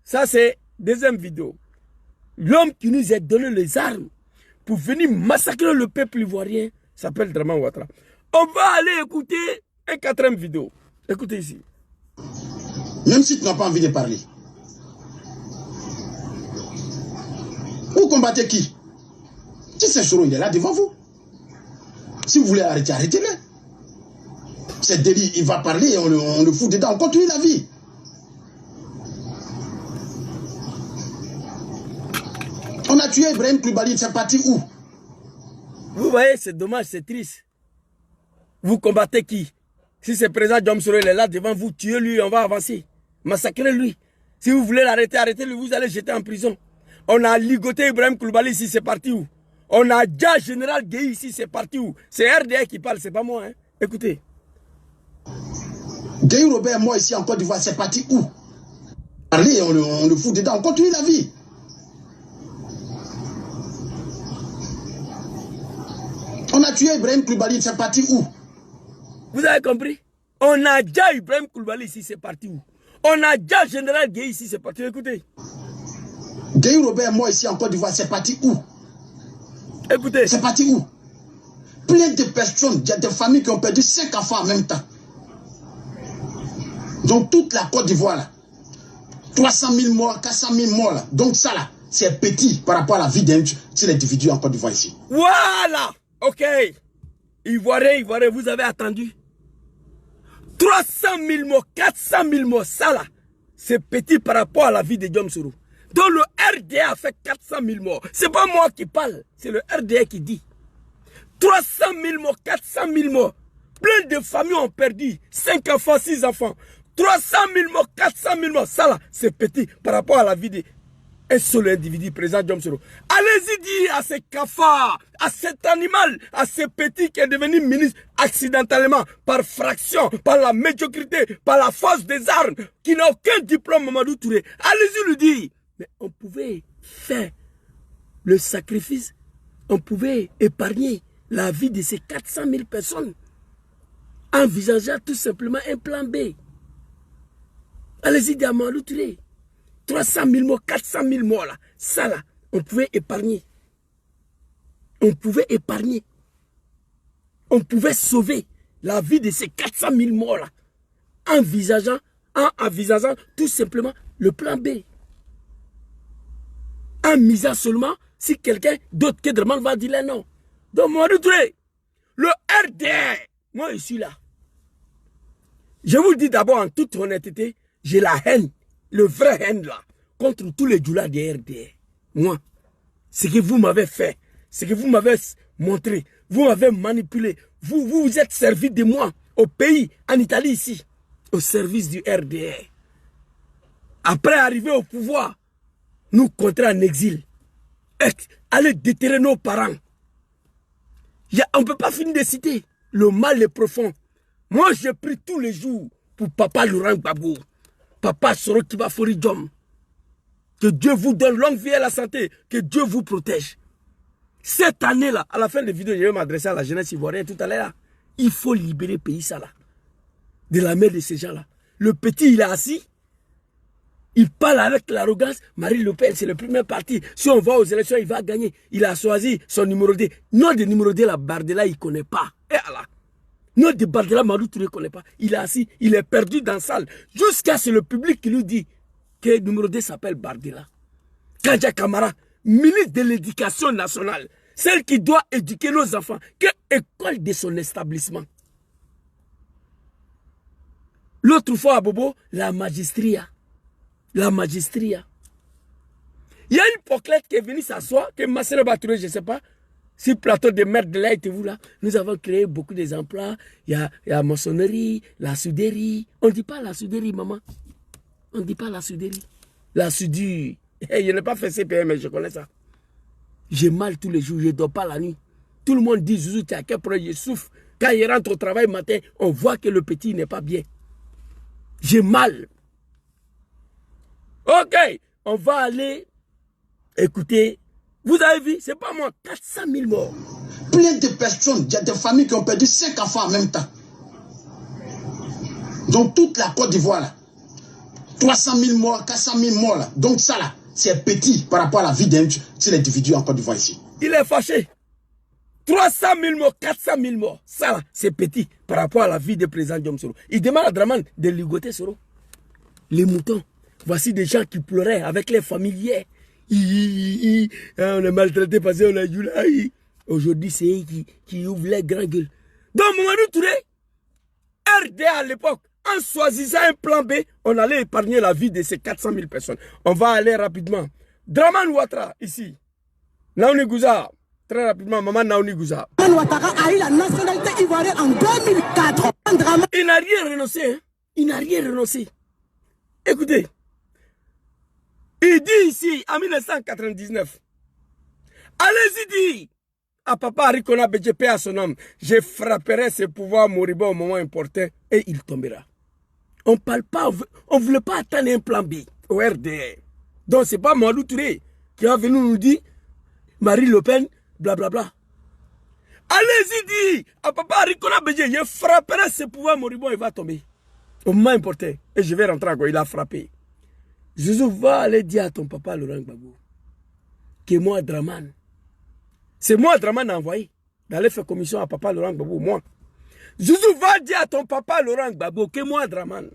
ça c'est deuxième vidéo. L'homme qui nous a donné les armes pour venir massacrer le peuple ivoirien s'appelle Dramane Ouattara. On va aller écouter Un 4e vidéo. Écoutez ici. Même si tu n'as pas envie de parler. Vous combattez qui? Si c'est Soro, il est là devant vous. Si vous voulez arrêter, arrêtez-le. C'est délit, il va parler et on le fout dedans, on continue la vie. On a tué Ibrahim Koulibaly, c'est parti où? Vous voyez, c'est dommage, c'est triste. Vous combattez qui? Si c'est président Diom Soro, il est là devant vous, tuez-lui, on va avancer. Massacrez-lui. Si vous voulez l'arrêter, arrêtez-le, vous allez jeter en prison. On a ligoté Ibrahim Koulibaly ici, c'est parti où? On a déjà Général Gueye ici, c'est parti où? C'est RDA qui parle, c'est pas moi. Hein? Écoutez. Gueye Robert, moi ici en Côte d'Ivoire, c'est parti où? Parlez, on le fout dedans, on continue la vie. On a tué Ibrahim Koulibaly, c'est parti où? Vous avez compris? On a déjà Ibrahim Koulibaly ici, c'est parti où? On a déjà Général Gueye ici, c'est parti. Écoutez. Gueye Robert, moi ici en Côte d'Ivoire, c'est parti où? Écoutez. C'est parti où? Plein de personnes, il y a des familles qui ont perdu 5 enfants en même temps. Donc toute la Côte d'Ivoire là, 300 000 morts, 400 000 morts là. Donc ça là, c'est petit par rapport à la vie d'un individu en Côte d'Ivoire ici. Voilà. Ok. Ivoirien, vous avez attendu. 300 000 morts, 400 000 morts, ça là, c'est petit par rapport à la vie de Diom Soro. Donc le RDA a fait 400 000 morts. C'est pas moi qui parle, c'est le RDA qui dit. 300 000 morts, 400 000 morts. Plein de familles ont perdu 5 enfants, 6 enfants. 300 000 morts, 400 000 morts. Ça là, c'est petit par rapport à la vie d'un seul individu, président Diom Soro. Allez-y dire à ces cafards, à cet animal, à ce petit qui est devenu ministre accidentellement, par fraction, par la médiocrité, par la force des armes, qui n'a aucun diplôme, Mamadou Touré. Allez-y lui dire. Mais on pouvait faire le sacrifice, on pouvait épargner la vie de ces 400 000 personnes, envisageant tout simplement un plan B. Allez-y, Diamalou Touré. 300 000 morts, 400 000 morts là, ça là, on pouvait épargner. On pouvait épargner. On pouvait sauver la vie de ces 400 000 morts là, en envisageant tout simplement le plan B. En misant seulement si quelqu'un d'autre que Draman va dire non. Donc, moi, le RDR, moi, je suis là. Je vous le dis d'abord en toute honnêteté, j'ai la haine, le vrai haine là, contre tous les djoulas des RDR. Moi, ce que vous m'avez fait, ce que vous m'avez montré, vous m'avez manipulé, vous vous êtes servi de moi au pays, en Italie ici, au service du RDR. Après arriver au pouvoir, nous contraint en exil. Allez déterrer nos parents. On ne peut pas finir de citer. Le mal est profond. Moi, je prie tous les jours pour Papa Laurent Gbagbo, Papa Soro Kibafori Diom. Que Dieu vous donne longue vie et la santé. Que Dieu vous protège. Cette année-là, à la fin de la vidéo, je vais m'adresser à la jeunesse ivoirienne tout à l'heure. Il faut libérer le pays, ça là. De la main de ces gens-là. Le petit, il est assis. Il parle avec l'arrogance. Marine Le Pen, c'est le premier parti. Si on va aux élections, il va gagner. Il a choisi son numéro 2. Non, de numéro 2, la Bardella, il ne connaît pas. Et Allah. Non, de Bardella, Madou Touré ne connaît pas. Il est assis, il est perdu dans la salle. Jusqu'à ce que le public qui lui dit que le numéro 2 s'appelle Bardella. Kandja Kamara, ministre de l'Éducation nationale, celle qui doit éduquer nos enfants, que école de son établissement. L'autre fois à Bobo, la magistria. La magistria. Il y a une poclette qui est venue s'asseoir, que Marcelo Baturé, je ne sais pas, sur le plateau de merde de là, êtes-vous là? Nous avons créé beaucoup d'emplois. Il y a la maçonnerie, la soudérie. On ne dit pas la soudérie, maman. On ne dit pas la soudérie. La soudure. Hey, je n'ai pas fait CPM, mais je connais ça. J'ai mal tous les jours, je ne dors pas la nuit. Tout le monde dit, Zouzou, tu as quel problème? Je souffre. Quand il rentre au travail le matin, on voit que le petit n'est pas bien. J'ai mal. Ok, on va aller écouter. Vous avez vu, c'est pas moi, 400 000 morts. Plein de personnes, il y a des familles qui ont perdu 5 enfants en même temps. Donc toute la Côte d'Ivoire là, 300 000 morts, 400 000 morts là. Donc ça là, c'est petit par rapport à la vie d'un individu en Côte d'Ivoire ici. Il est fâché. 300 000 morts, 400 000 morts. Ça, c'est petit par rapport à la vie du président Diom Soro. Il demande à Draman de ligoter Soro. Les moutons. Voici des gens qui pleuraient avec les familiers. On est maltraité parce qu'on a eu là. Aujourd'hui, c'est eux qui ouvrent les grands gueules. Donc, Mamadou Touré, RD à l'époque, en choisissant un plan B, on allait épargner la vie de ces 400 000 personnes. On va aller rapidement. Draman Ouattara, ici. Naouni Gouza, très rapidement, maman Naouni Gouza. Draman Ouattara a eu la nationalité ivoirienne en 2004. Il n'a rien renoncé. Hein? Il n'a rien renoncé. Écoutez. Il dit ici, en 1999, allez-y dire à papa Arikona BJP à son homme, je frapperai ses pouvoirs moribonds au moment important et il tombera. On parle pas, on ne voulait pas attendre un plan B au RDR. Donc c'est pas Mamadou Touré qui va venir nous dire, Marine Le Pen, blablabla. Allez-y dire à papa Arikona BJP, je frapperai ses pouvoirs moribonds, il va tomber. Au moment important, et je vais rentrer encore, il a frappé. Jésus va aller dire à ton papa Laurent Gbagbo que moi, Draman, c'est moi, Draman, envoyé d'aller faire commission à papa Laurent Gbagbo, moi. Jésus va dire à ton papa Laurent Gbagbo que moi, Draman,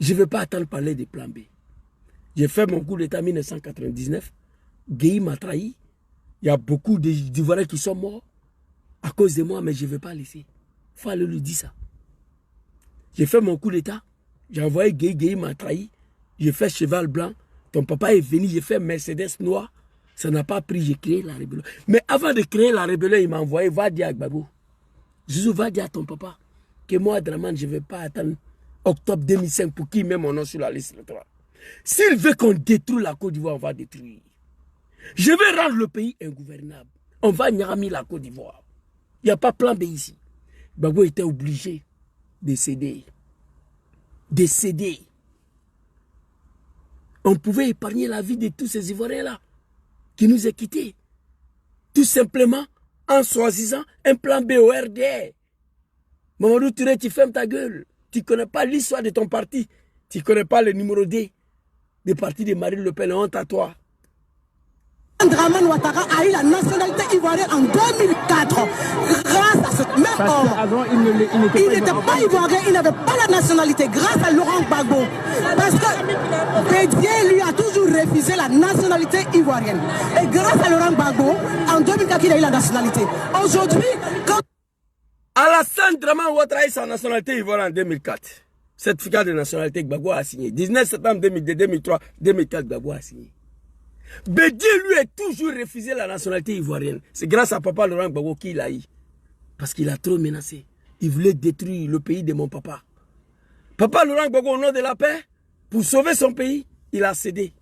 je ne vais pas attendre parler de plan B. J'ai fait mon coup d'état en 1999. Guéhi m'a trahi. Il y a beaucoup d'Ivoiriens qui sont morts à cause de moi, mais je ne vais pas laisser. Il faut aller lui dire ça. J'ai fait mon coup d'état. J'ai envoyé Guéhi m'a trahi. J'ai fait cheval blanc. Ton papa est venu, j'ai fait Mercedes noir. Ça n'a pas pris, j'ai créé la rébellion. Mais avant de créer la rébellion, il m'a envoyé, va dire à Gbagbo. Jésus va dire à ton papa que moi, Draman, je ne vais pas attendre octobre 2005 pour qu'il mette mon nom sur la liste électorale. S'il veut qu'on détruise la Côte d'Ivoire, on va détruire. Je vais rendre le pays ingouvernable. On va nyarami la Côte d'Ivoire. Il n'y a pas plan B ici. Gbagbo était obligé de céder. De céder. On pouvait épargner la vie de tous ces Ivoiriens-là qui nous ont quittés. Tout simplement en choisissant un plan B au RDR. Mamadou Touré, tu fermes ta gueule. Tu ne connais pas l'histoire de ton parti. Tu ne connais pas le numéro D du parti de Marine Le Pen. Honte à toi. Draman Ouattara a eu la nationalité ivoirienne en 2004 grâce à ce même homme. Il n'était pas ivoirien, il n'avait pas la nationalité grâce à Laurent Gbagbo. Parce que Bédier lui a toujours refusé la nationalité ivoirienne. Et grâce à Laurent Gbagbo, en 2004, il a eu la nationalité. Aujourd'hui, quand... Alassane Draman Ouattara a eu sa nationalité ivoirienne en 2004. Certificat de nationalité Gbagbo a signé. 19 septembre 2002, 2003, 2004, Gbagbo a signé. Bédier lui a toujours refusé la nationalité ivoirienne. C'est grâce à papa Laurent Gbagbo qu'il a eu. Parce qu'il a trop menacé. Il voulait détruire le pays de mon papa. Papa Laurent Gbagbo, au nom de la paix, pour sauver son pays, il a cédé.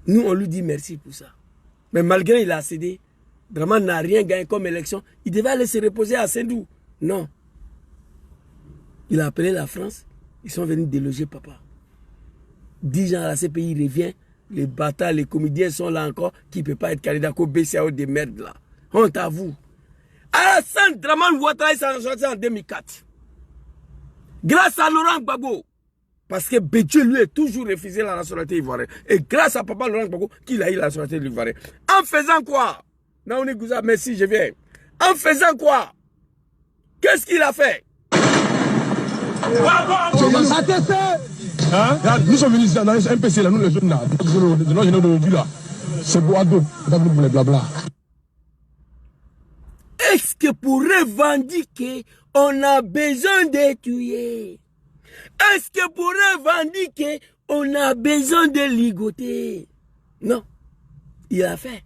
Nous, on lui dit merci pour ça. Mais malgré il a cédé, Draman n'a rien gagné comme élection. Il devait aller se reposer à Sendou. Non. Il a appelé la France. Ils sont venus déloger papa. 10 ans à la CPI, il revient. Les bâtards, les comédiens sont là encore, qui ne peut pas être candidat qu'au BCAO de merde là. Honte à vous. Alassane Draman Ouattara s'en est sorti en 2004. Grâce à Laurent Gbagbo. Parce que Bédier lui a toujours refusé la nationalité ivoirienne. Et grâce à papa Laurent Gbagbo qu'il a eu la nationalité ivoirienne. En faisant quoi? Naouni Gouza, merci, je viens. En faisant quoi? Qu'est-ce qu'il a fait? Hein? Nous sommes venus dans un MPC, là, nous les jeunes là, là. C'est Boado, blabla. Est-ce que pour revendiquer, on a besoin de tuer? Est-ce que pour revendiquer, on a besoin de ligoter? Non. Il a fait.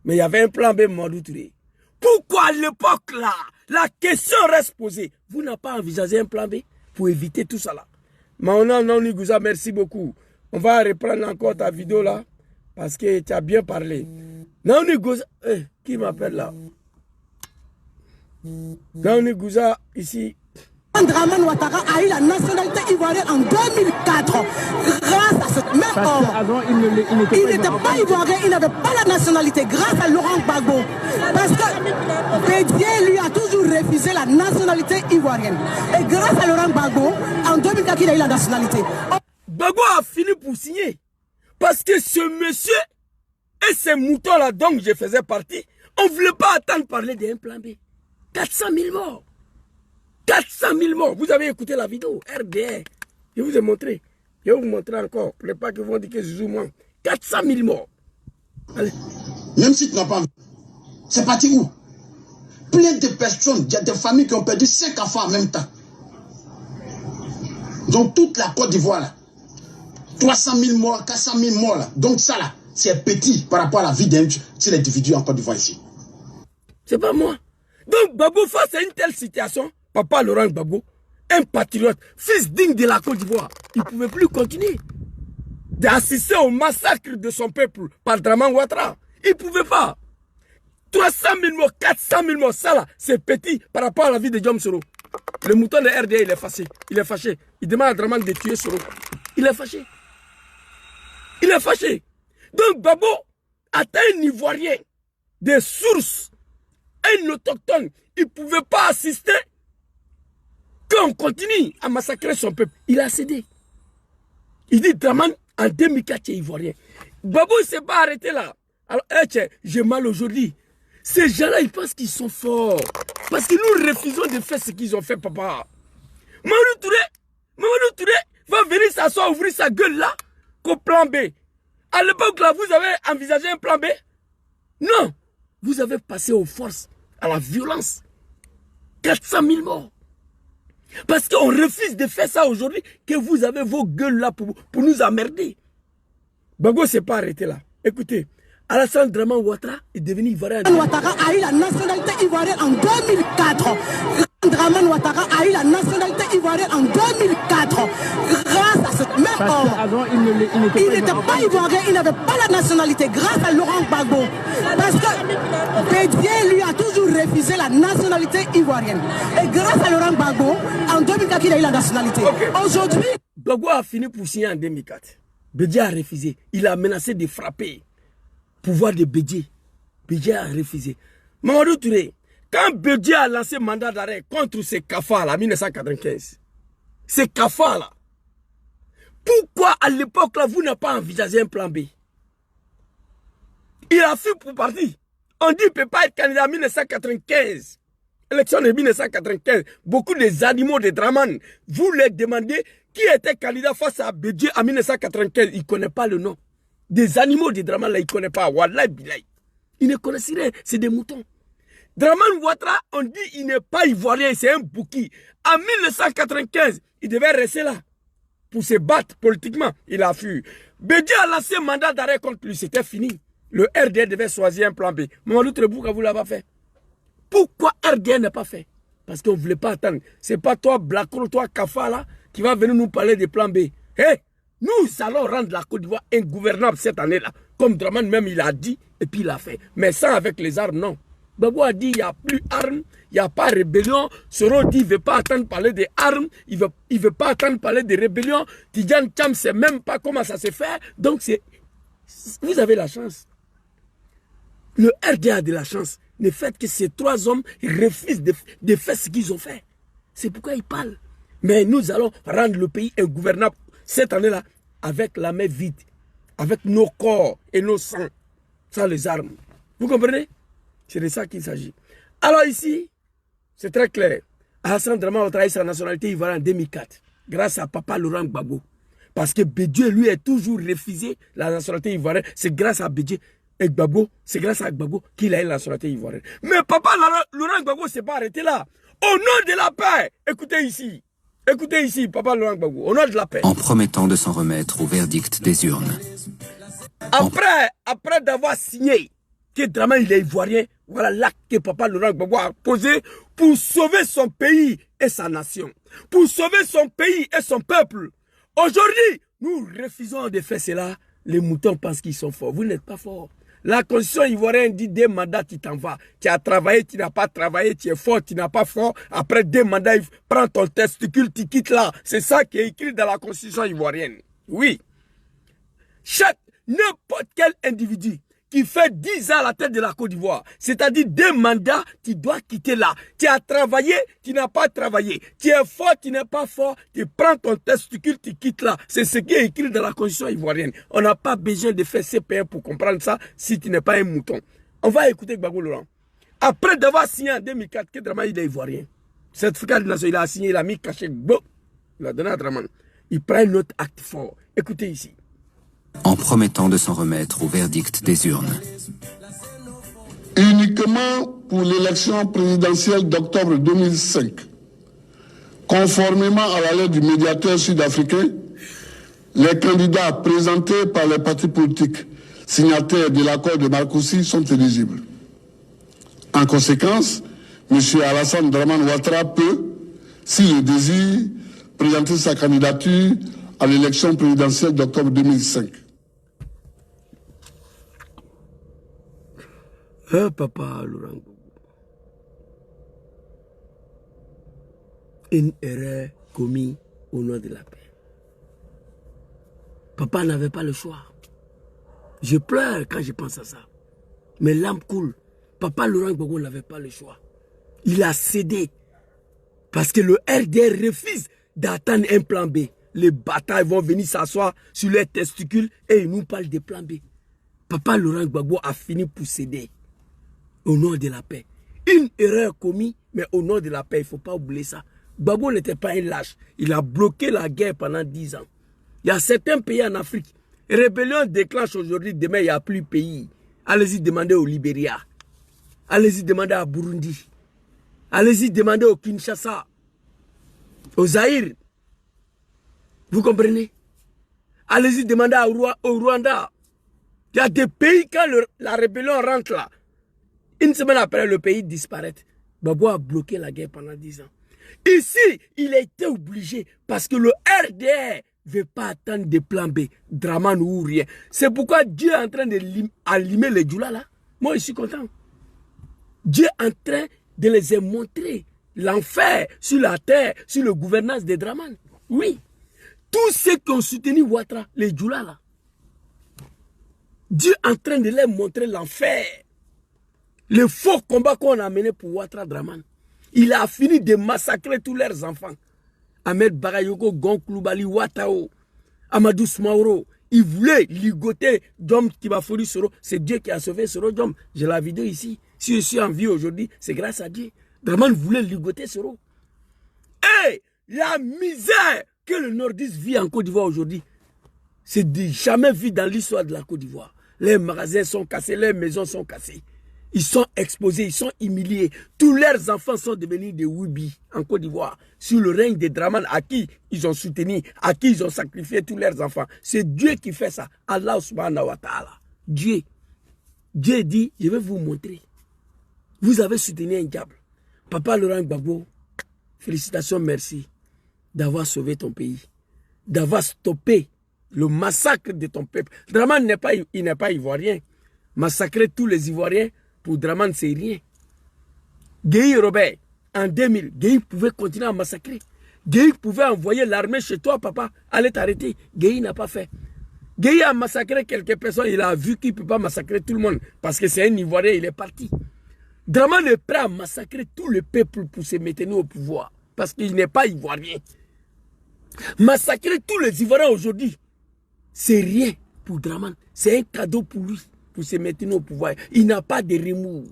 Mais il y avait un plan B, Mamadou Touré. Pourquoi à l'époque là, la question reste posée? Vous n'avez pas envisagé un plan B pour éviter tout ça là? Maona Naouni Gouza, merci beaucoup. On va reprendre encore ta vidéo là, parce que tu as bien parlé. Naouni Gouza, qui m'appelle là? Naouni Gouza, ici. Draman Ouattara a eu la nationalité ivoirienne en 2004 grâce à ce même homme. Il n'était pas ivoirien, il n'avait pas la nationalité grâce à Laurent Gbagbo. Parce que Bédier lui a toujours refusé la nationalité ivoirienne. Et grâce à Laurent Gbagbo, en 2004, il a eu la nationalité. Gbagbo a fini pour signer. Parce que ce monsieur et ces moutons là dont je faisais partie On ne voulait pas attendre parler d'un plan B. 400 000 morts. 400 000 morts. Vous avez écouté la vidéo, RDR. Je vous ai montré. Je vais vous montrer encore. Pour ne pas que vous dites que je joue moins. 400 000 morts. Allez. Même si tu n'as pas vu, c'est parti où? Plein de personnes, il y a des familles qui ont perdu 5 enfants en même temps. Donc toute la Côte d'Ivoire, là, 300 000 morts, 400 000 morts, là. Donc ça, là, c'est petit par rapport à la vie d'un individu en Côte d'Ivoire ici. C'est pas moi. Donc Gbagbo, face à une telle situation, Papa Laurent Gbagbo, un patriote, fils digne de la Côte d'Ivoire, il ne pouvait plus continuer d'assister au massacre de son peuple par Dramane Ouattara. Il ne pouvait pas. 300 000 morts, 400 000 morts, ça là, c'est petit par rapport à la vie de Diom Soro. Le mouton de RDA, il est fâché. Il est fâché. Il demande à Dramane de tuer Soro. Il est fâché. Il est fâché. Donc Gbagbo, atteint un Ivoirien, des sources, un autochtone, il ne pouvait pas assister qu'on continue à massacrer son peuple. Il a cédé. Il dit Dramane, en 2004, tu es Ivoirien. Gbagbo ne s'est pas arrêté là. Alors, j'ai mal aujourd'hui. Ces gens-là, ils pensent qu'ils sont forts. Parce que nous refusons de faire ce qu'ils ont fait, papa. Mamadou Touré va venir s'asseoir, ouvrir sa gueule là, qu'au plan B. À l'époque là, vous avez envisagé un plan B? Non. Vous avez passé aux forces, à la violence. 400 000 morts. Parce qu'on refuse de faire ça aujourd'hui, que vous avez vos gueules là pour nous emmerder. Gbagbo ne s'est pas arrêté là. Écoutez, Alassane Dramane Ouattara est devenu ivoirien. Ouattara a eu la nationalité ivoirienne en 2004. Dramane Ouattara a eu la nationalité ivoirienne en 2004. Grâce à cette même homme. Il n'était pas ivoirien, il n'avait pas la nationalité. Grâce à Laurent Gbagbo. Parce que Bédier lui a toujours refusé la nationalité ivoirienne. Et grâce à Laurent Gbagbo, en 2004, il a eu la nationalité. Aujourd'hui... Gbagbo a fini pour signer en 2004. Bédier a refusé. Il a menacé de frapper. Pouvoir de Bédier. Bédier a refusé. Mamadou Touré, quand Bédier a lancé mandat d'arrêt contre ces cafards là, en 1995, ces cafards là, pourquoi à l'époque là, vous n'avez pas envisagé un plan B? Il a fui pour partir. On dit qu'il ne peut pas être candidat en 1995. Élection de 1995. Beaucoup des animaux de Dramane, vous les demandez qui était candidat face à Bédier en 1995. Il ne connaît pas le nom. Des animaux de Dramane là, il ne connaît pas. Wallahi Bilaï. Il ne connaissait rien. C'est des moutons. Dramane Ouattara, on dit il n'est pas ivoirien, c'est un bouki. En 1995, il devait rester là pour se battre politiquement. Il a fui. Bédier a lancé un mandat d'arrêt contre lui. C'était fini. Le RDR devait choisir un plan B. Mamadou Touré, vous ne l'avez pas fait. Pourquoi RDR n'a pas fait? Parce qu'on ne voulait pas attendre. Ce n'est pas toi, Blacro, toi, Kafa, là, qui va venir nous parler des plans B. Hey, nous allons rendre la Côte d'Ivoire ingouvernable cette année-là. Comme Dramane même, il a dit, et puis il a fait. Mais sans avec les armes, non. Gbagbo a dit, il n'y a plus d'armes, il n'y a pas de rébellion. Soro dit, il ne veut pas attendre parler des armes, il ne veut pas attendre parler des rébellions. Tidjane Thiam ne sait même pas comment ça se fait. Donc, vous avez la chance. Le RDA a de la chance. Le fait que ces trois hommes refusent de faire ce qu'ils ont fait. C'est pourquoi ils parlent. Mais nous allons rendre le pays ingouvernable cette année-là avec la main vide, avec nos corps et nos sangs, sans les armes. Vous comprenez? C'est de ça qu'il s'agit. Alors ici, c'est très clair. Alassane Dramane Ouattara a eu sa nationalité ivoirienne en 2004, grâce à Papa Laurent Gbagbo. Parce que Bédier, lui, a toujours refusé la nationalité ivoirienne. C'est grâce à Bédier et Gbagbo, c'est grâce à Gbagbo qu'il a eu la nationalité ivoirienne. Mais Papa Laurent Gbagbo ne s'est pas arrêté là. Au nom de la paix, écoutez ici, Papa Laurent Gbagbo, au nom de la paix. En promettant de s'en remettre au verdict des urnes. Après d'avoir signé que Dramane il est ivoirien, voilà l'acte que Papa Laurent Gbagbo a posé pour sauver son pays et sa nation. Pour sauver son pays et son peuple. Aujourd'hui, nous refusons de faire cela. Les moutons pensent qu'ils sont forts. Vous n'êtes pas forts. La constitution ivoirienne dit 2 mandats, tu t'en vas. Tu as travaillé, tu n'as pas travaillé, tu es fort, tu n'as pas fort. Après 2 mandats, prends ton testicule, tu quittes là. C'est ça qui est écrit dans la constitution ivoirienne. Oui. N'importe quel individu qui fait 10 ans à la tête de la Côte d'Ivoire, c'est-à-dire 2 mandats, tu dois quitter là. Tu as travaillé, tu n'as pas travaillé. Tu es fort, tu n'es pas fort, tu prends ton testicule, tu quittes là. C'est ce qui est écrit dans la constitution ivoirienne. On n'a pas besoin de faire CPR pour comprendre ça si tu n'es pas un mouton. On va écouter Gbagbo Laurent. Après d'avoir signé en 2004 que Dramane il est ivoirien, certificat de nation, il a signé, il a mis cachet, il a donné à Dramane. Il prend un autre acte fort. Écoutez ici. En promettant de s'en remettre au verdict des urnes. Uniquement pour l'élection présidentielle d'octobre 2005, conformément à la lettre du médiateur sud-africain, les candidats présentés par les partis politiques signataires de l'accord de Marcoussis sont éligibles. En conséquence, M. Alassane Dramane Ouattara peut, s'il le désire, présenter sa candidature à l'élection présidentielle d'octobre 2005. Papa Laurent Gbagbo. Une erreur commise au nom de la paix. Papa n'avait pas le choix. Je pleure quand je pense à ça. Mes larmes coulent. Papa Laurent Gbagbo n'avait pas le choix. Il a cédé. Parce que le RDR refuse d'attendre un plan B. Les batailles vont venir s'asseoir sur les testicules et ils nous parlent de plan B. Papa Laurent Gbagbo a fini pour céder. Au nom de la paix. Une erreur commise, mais au nom de la paix. Il ne faut pas oublier ça. Gbagbo n'était pas un lâche. Il a bloqué la guerre pendant 10 ans. Il y a certains pays en Afrique. Rébellion déclenche aujourd'hui, demain il n'y a plus de pays. Allez-y demander au Libéria. Allez-y demander à Burundi. Allez-y demander au Kinshasa. Au Zaïre. Vous comprenez? Allez-y demander au Rwanda. Il y a des pays, quand la rébellion rentre là, une semaine après, le pays disparaît. Gbagbo a bloqué la guerre pendant 10 ans. Ici, il a été obligé parce que le RDR ne veut pas attendre des plans B, Dramane ou rien. C'est pourquoi Dieu est en train d'allumer les djoulas là. Moi, je suis content. Dieu est en train de les montrer l'enfer sur la terre, sur la gouvernance de Dramane. Oui. Tous ceux qui ont soutenu Ouattara, les djoulas là. Dieu est en train de leur montrer l'enfer. Le faux combat qu'on a mené pour Ouattara Dramane. Il a fini de massacrer tous leurs enfants. Ahmed Bagayoko, Gon Koulibaly, Ouattao, Amadou Smaoro. Il voulait ligoter Dom Kibafori Soro. C'est Dieu qui a sauvé Soro Dom. J'ai la vidéo ici. Si je suis en vie aujourd'hui, c'est grâce à Dieu. Dramane voulait ligoter Soro. Et la misère que le nordiste vit en Côte d'Ivoire aujourd'hui, c'est jamais vu dans l'histoire de la Côte d'Ivoire. Les magasins sont cassés, les maisons sont cassées. Ils sont exposés, ils sont humiliés. Tous leurs enfants sont devenus des Wibi en Côte d'Ivoire. Sur le règne de Dramane, à qui ils ont soutenu, à qui ils ont sacrifié tous leurs enfants. C'est Dieu qui fait ça. Allah subhanahu wa ta'ala. Dieu. Dieu dit, je vais vous montrer. Vous avez soutenu un diable. Papa Laurent Gbagbo, félicitations, merci d'avoir sauvé ton pays. D'avoir stoppé le massacre de ton peuple. Dramane n'est pas ivoirien. Massacrer tous les Ivoiriens, pour Dramane, c'est rien. Gueye Robert, en 2000, Gueye pouvait continuer à massacrer. Gueye pouvait envoyer l'armée chez toi, papa, aller t'arrêter. Gueye n'a pas fait. Gueye a massacré quelques personnes, il a vu qu'il ne peut pas massacrer tout le monde, parce que c'est un Ivoirien, il est parti. Dramane est prêt à massacrer tout le peuple pour se maintenir au pouvoir, parce qu'il n'est pas Ivoirien. Massacrer tous les Ivoiriens aujourd'hui, c'est rien pour Dramane. C'est un cadeau pour lui. Pour se maintenir au pouvoir. Il n'a pas de remous.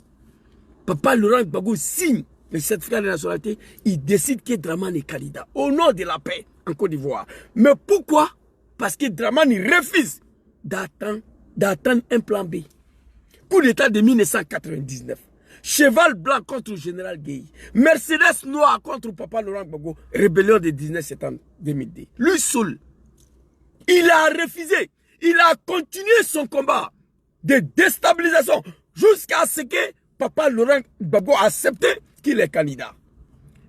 Papa Laurent Gbagbo signe le certificat de nationalité. Il décide que Dramane est candidat. Au nom de la paix en Côte d'Ivoire. Mais pourquoi? Parce que Dramane refuse d'attendre un plan B. Coup d'état de 1999. Cheval blanc contre le général Gueye. Mercedes noir contre Papa Laurent Gbagbo. Rébellion de 19 septembre 2002. Lui seul. Il a refusé. Il a continué son combat de déstabilisation jusqu'à ce que Papa Laurent Gbagbo accepte qu'il est candidat.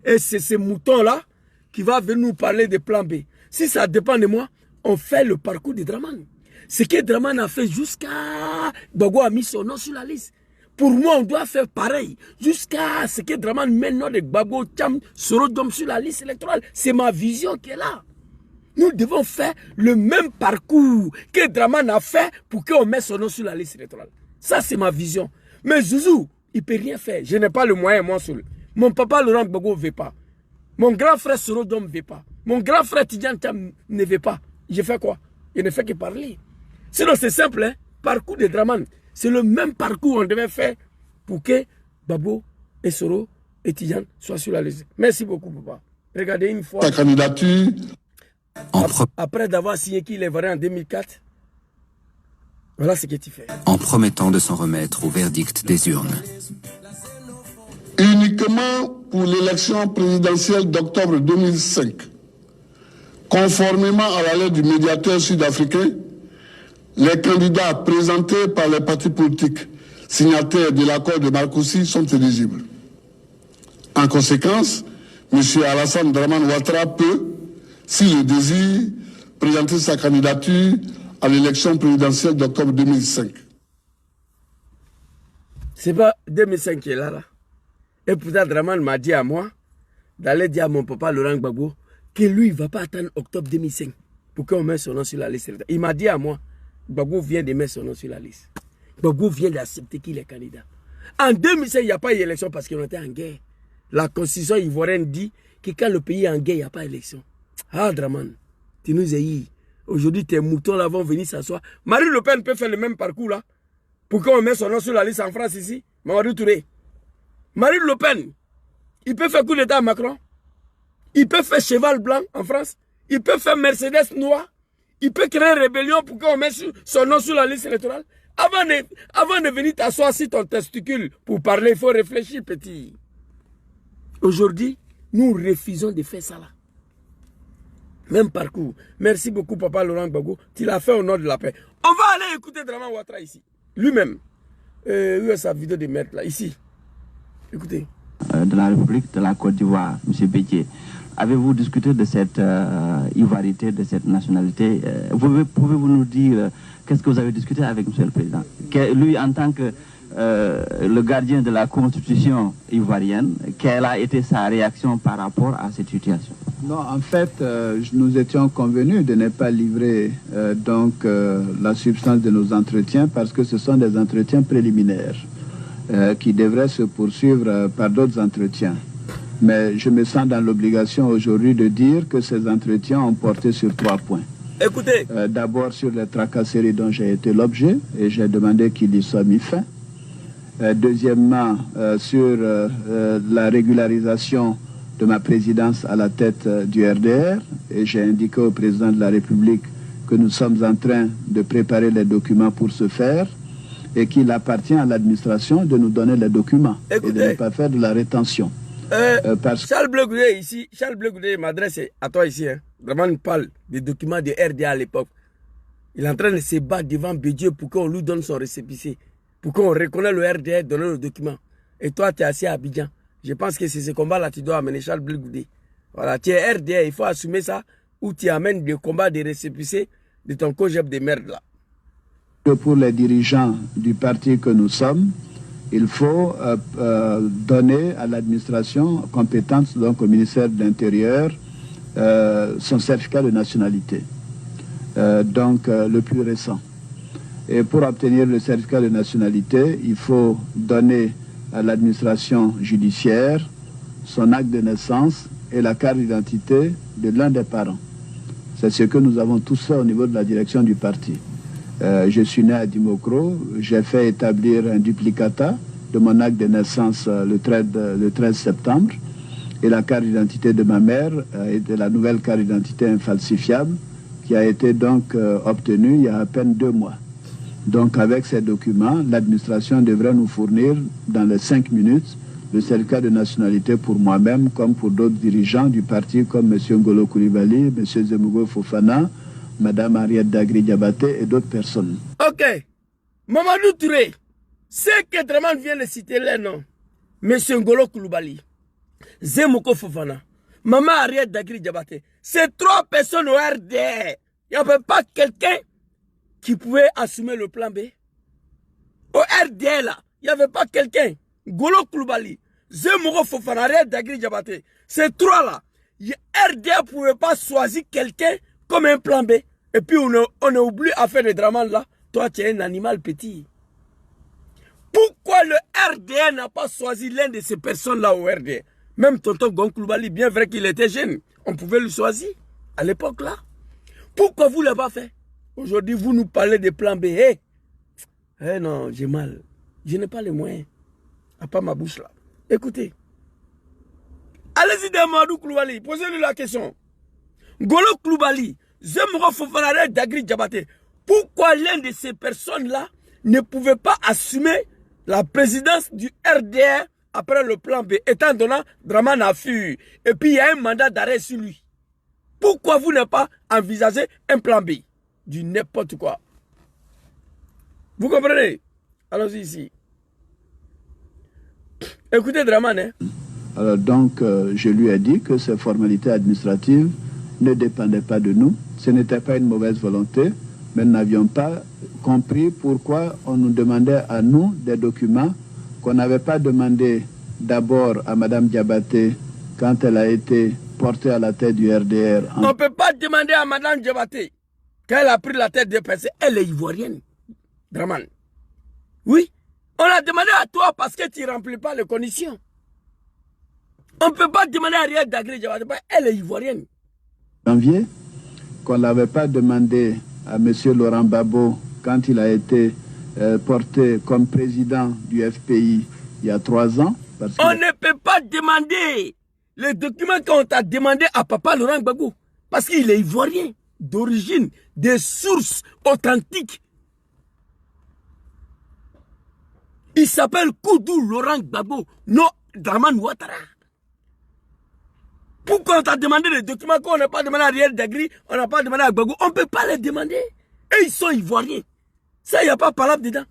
Et c'est ce mouton-là qui va venir nous parler de plan B. Si ça dépend de moi, on fait le parcours de Dramane. Ce que Dramane a fait jusqu'à... Gbagbo a mis son nom sur la liste. Pour moi, on doit faire pareil. Jusqu'à ce que Dramane mette le nom de Gbagbo Tcham Sorodom sur la liste électorale. C'est ma vision qui est là. Nous devons faire le même parcours que Dramane a fait pour qu'on mette son nom sur la liste électorale. Ça, c'est ma vision. Mais Zouzou, il ne peut rien faire. Je n'ai pas le moyen, moi seul. Mon papa Laurent Gbagbo ne veut pas. Mon grand frère Sorodom ne veut pas. Mon grand frère Tidjan Tcham ne veut pas. Je fais quoi? Je ne fais que parler. Sinon, c'est simple, hein? Parcours de Dramane. C'est le même parcours qu'on devait faire pour que Babo et Soro et Tidjane soient sur la liste. Merci beaucoup, papa. Regardez une fois. Ta candidature. Après d'avoir signé qu'il est vrai en 2004, voilà ce que tu fais. En promettant de s'en remettre au verdict des urnes. Uniquement pour l'élection présidentielle d'octobre 2005, conformément à la lettre du médiateur sud-africain, les candidats présentés par les partis politiques signataires de l'accord de Marcoussis sont éligibles. En conséquence, M. Alassane Dramane Ouattara peut, s'il le désire, présenter sa candidature à l'élection présidentielle d'octobre 2005. C'est pas 2005 qui est là. Et pourtant, Dramane m'a dit à moi d'aller dire à mon papa Laurent Gbagbo que lui, il ne va pas attendre octobre 2005 pour qu'on mette son nom sur la liste. Il m'a dit à moi, Gbagbo vient de mettre son nom sur la liste. Gbagbo vient d'accepter qu'il est candidat. En 2005, il n'y a pas eu d'élection parce qu'on était en guerre. La constitution ivoirienne dit que quand le pays est en guerre, il n'y a pas d'élection. Ah, Dramane, tu nous as eu. Aujourd'hui, tes moutons là vont venir s'asseoir. Marine Le Pen peut faire le même parcours là. Pour qu'on mette son nom sur la liste en France ici. Mamadou Touré. Marine Le Pen, il peut faire coup d'état à Macron. Il peut faire cheval blanc en France. Il peut faire Mercedes noir. Il peut créer une rébellion pour qu'on mette son nom sur la liste électorale. Avant de venir t'asseoir sur ton testicule pour parler, il faut réfléchir, petit. Aujourd'hui, nous refusons de faire ça là. Même parcours. Merci beaucoup, papa Laurent Gbagbo. Tu l'as fait au nom de la paix. On va aller écouter Dramane Ouattara ici. Lui-même. Où est sa vidéo de merde là? Ici. Écoutez. De la République de la Côte d'Ivoire, M. Béquier. Avez-vous discuté de cette ivoirité, de cette nationalité? Pouvez-vous nous dire qu'est-ce que vous avez discuté avec M. le Président? Lui, en tant que le gardien de la Constitution ivoirienne, quelle a été sa réaction par rapport à cette situation? Non, en fait, nous étions convenus de ne pas livrer la substance de nos entretiens parce que ce sont des entretiens préliminaires qui devraient se poursuivre par d'autres entretiens. Mais je me sens dans l'obligation aujourd'hui de dire que ces entretiens ont porté sur 3 points. Écoutez. D'abord sur les tracasseries dont j'ai été l'objet et j'ai demandé qu'il y soit mis fin. Deuxièmement, sur la régularisation de ma présidence à la tête du RDR et j'ai indiqué au président de la République que nous sommes en train de préparer les documents pour ce faire et qu'il appartient à l'administration de nous donner les documents. Écoutez, et de ne pas faire de la rétention. Charles Bleu Goudé ici, Charles Bleu Goudé m'adresse à toi ici. Hein. Vraiment, il parle des documents de RDA à l'époque. Il est en train de se battre devant Bédieu pour qu'on lui donne son récépissé. Pour qu'on reconnaisse le RDA, donner le document. Et toi, tu es assis à Abidjan. Je pense que c'est ce combat-là que tu dois amener, Charles Bleu Goudé. Voilà, tu es RDA, il faut assumer ça. Ou tu amènes des combats de récépissé de ton cogep de merde là. Pour les dirigeants du parti que nous sommes, il faut donner à l'administration compétente, donc au ministère de l'Intérieur, son certificat de nationalité, le plus récent. Et pour obtenir le certificat de nationalité, il faut donner à l'administration judiciaire son acte de naissance et la carte d'identité de l'un des parents. C'est ce que nous avons tous fait au niveau de la direction du parti. Je suis né à Dimokro, j'ai fait établir un duplicata de mon acte de naissance le 13 septembre et la carte d'identité de ma mère et de la nouvelle carte d'identité infalsifiable qui a été donc obtenue il y a à peine 2 mois. Donc avec ces documents, l'administration devrait nous fournir dans les 5 minutes le certificat de nationalité pour moi-même comme pour d'autres dirigeants du parti comme M. Ngolo Koulibaly, M. Zemmogo Fofana, Mme Ariette Dagri-Diabaté et d'autres personnes. Ok. Mamadou Touré, c'est que Dramane vient de citer les noms. M. Ngolo Koulibaly, Zemmogo Fofana, Maman Ariette Dagri-Diabaté. C'est 3 personnes au RDR. Il n'y avait pas quelqu'un qui pouvait assumer le plan B. Au RDR là, il n'y avait pas quelqu'un. Ngolo Koulibaly, Zemmogo Fofana, Ariette Dagri-Diabaté. Ces 3 là, RDR ne pouvait pas choisir quelqu'un comme un plan B. Et puis on a oublié à faire des Dramane là. Toi tu es un animal petit. Pourquoi le RDR n'a pas choisi l'un de ces personnes là au RDR? Même tonton Gon Koulibaly, bien vrai qu'il était jeune, on pouvait le choisir à l'époque là. Pourquoi vous ne l'avez pas fait? Aujourd'hui vous nous parlez de plan B. Hey, Eh non, j'ai mal. Je n'ai pas les moyens. À part ma bouche là. Écoutez. Allez-y Mamadou Koulibaly, posez-lui la question. Golo Koulibaly, Zemmour Fofana, Dagri Diabaté, pourquoi l'un de ces personnes-là ne pouvait pas assumer la présidence du RDR après le plan B, étant donné Dramane a fui, et puis il y a un mandat d'arrêt sur lui. Pourquoi vous n'avez pas envisagé un plan B? Du n'importe quoi. Vous comprenez? Allons-y ici. Écoutez Dramane. Hein? Alors donc, je lui ai dit que ces formalités administratives ne dépendaient pas de nous. Ce n'était pas une mauvaise volonté, mais nous n'avions pas compris pourquoi on nous demandait à nous des documents qu'on n'avait pas demandé d'abord à Mme Diabaté quand elle a été portée à la tête du RDR. On ne peut pas demander à Mme Diabaté quand elle a pris la tête de PC. Elle est ivoirienne, Dramane. Oui, on a demandé à toi parce que tu ne remplis pas les conditions. On ne peut pas demander à Ariel Dagri Diabaté, elle est ivoirienne. Janvier, qu'on ne l'avait pas demandé à M. Laurent Gbagbo quand il a été porté comme président du FPI il y a 3 ans. On ne peut pas demander les documents qu'on t'a demandé à papa Laurent Gbagbo parce qu'il est ivoirien, d'origine, des sources authentiques. Il s'appelle Koudou Laurent Gbagbo, non Dramane Ouattara. Pourquoi on t'a demandé des documents qu'on n'a pas demandé à Ariel Dagri, on n'a pas demandé à Gbagbo? On ne peut pas les demander. Et ils sont ivoiriens. Ça, il n'y a pas parole dedans.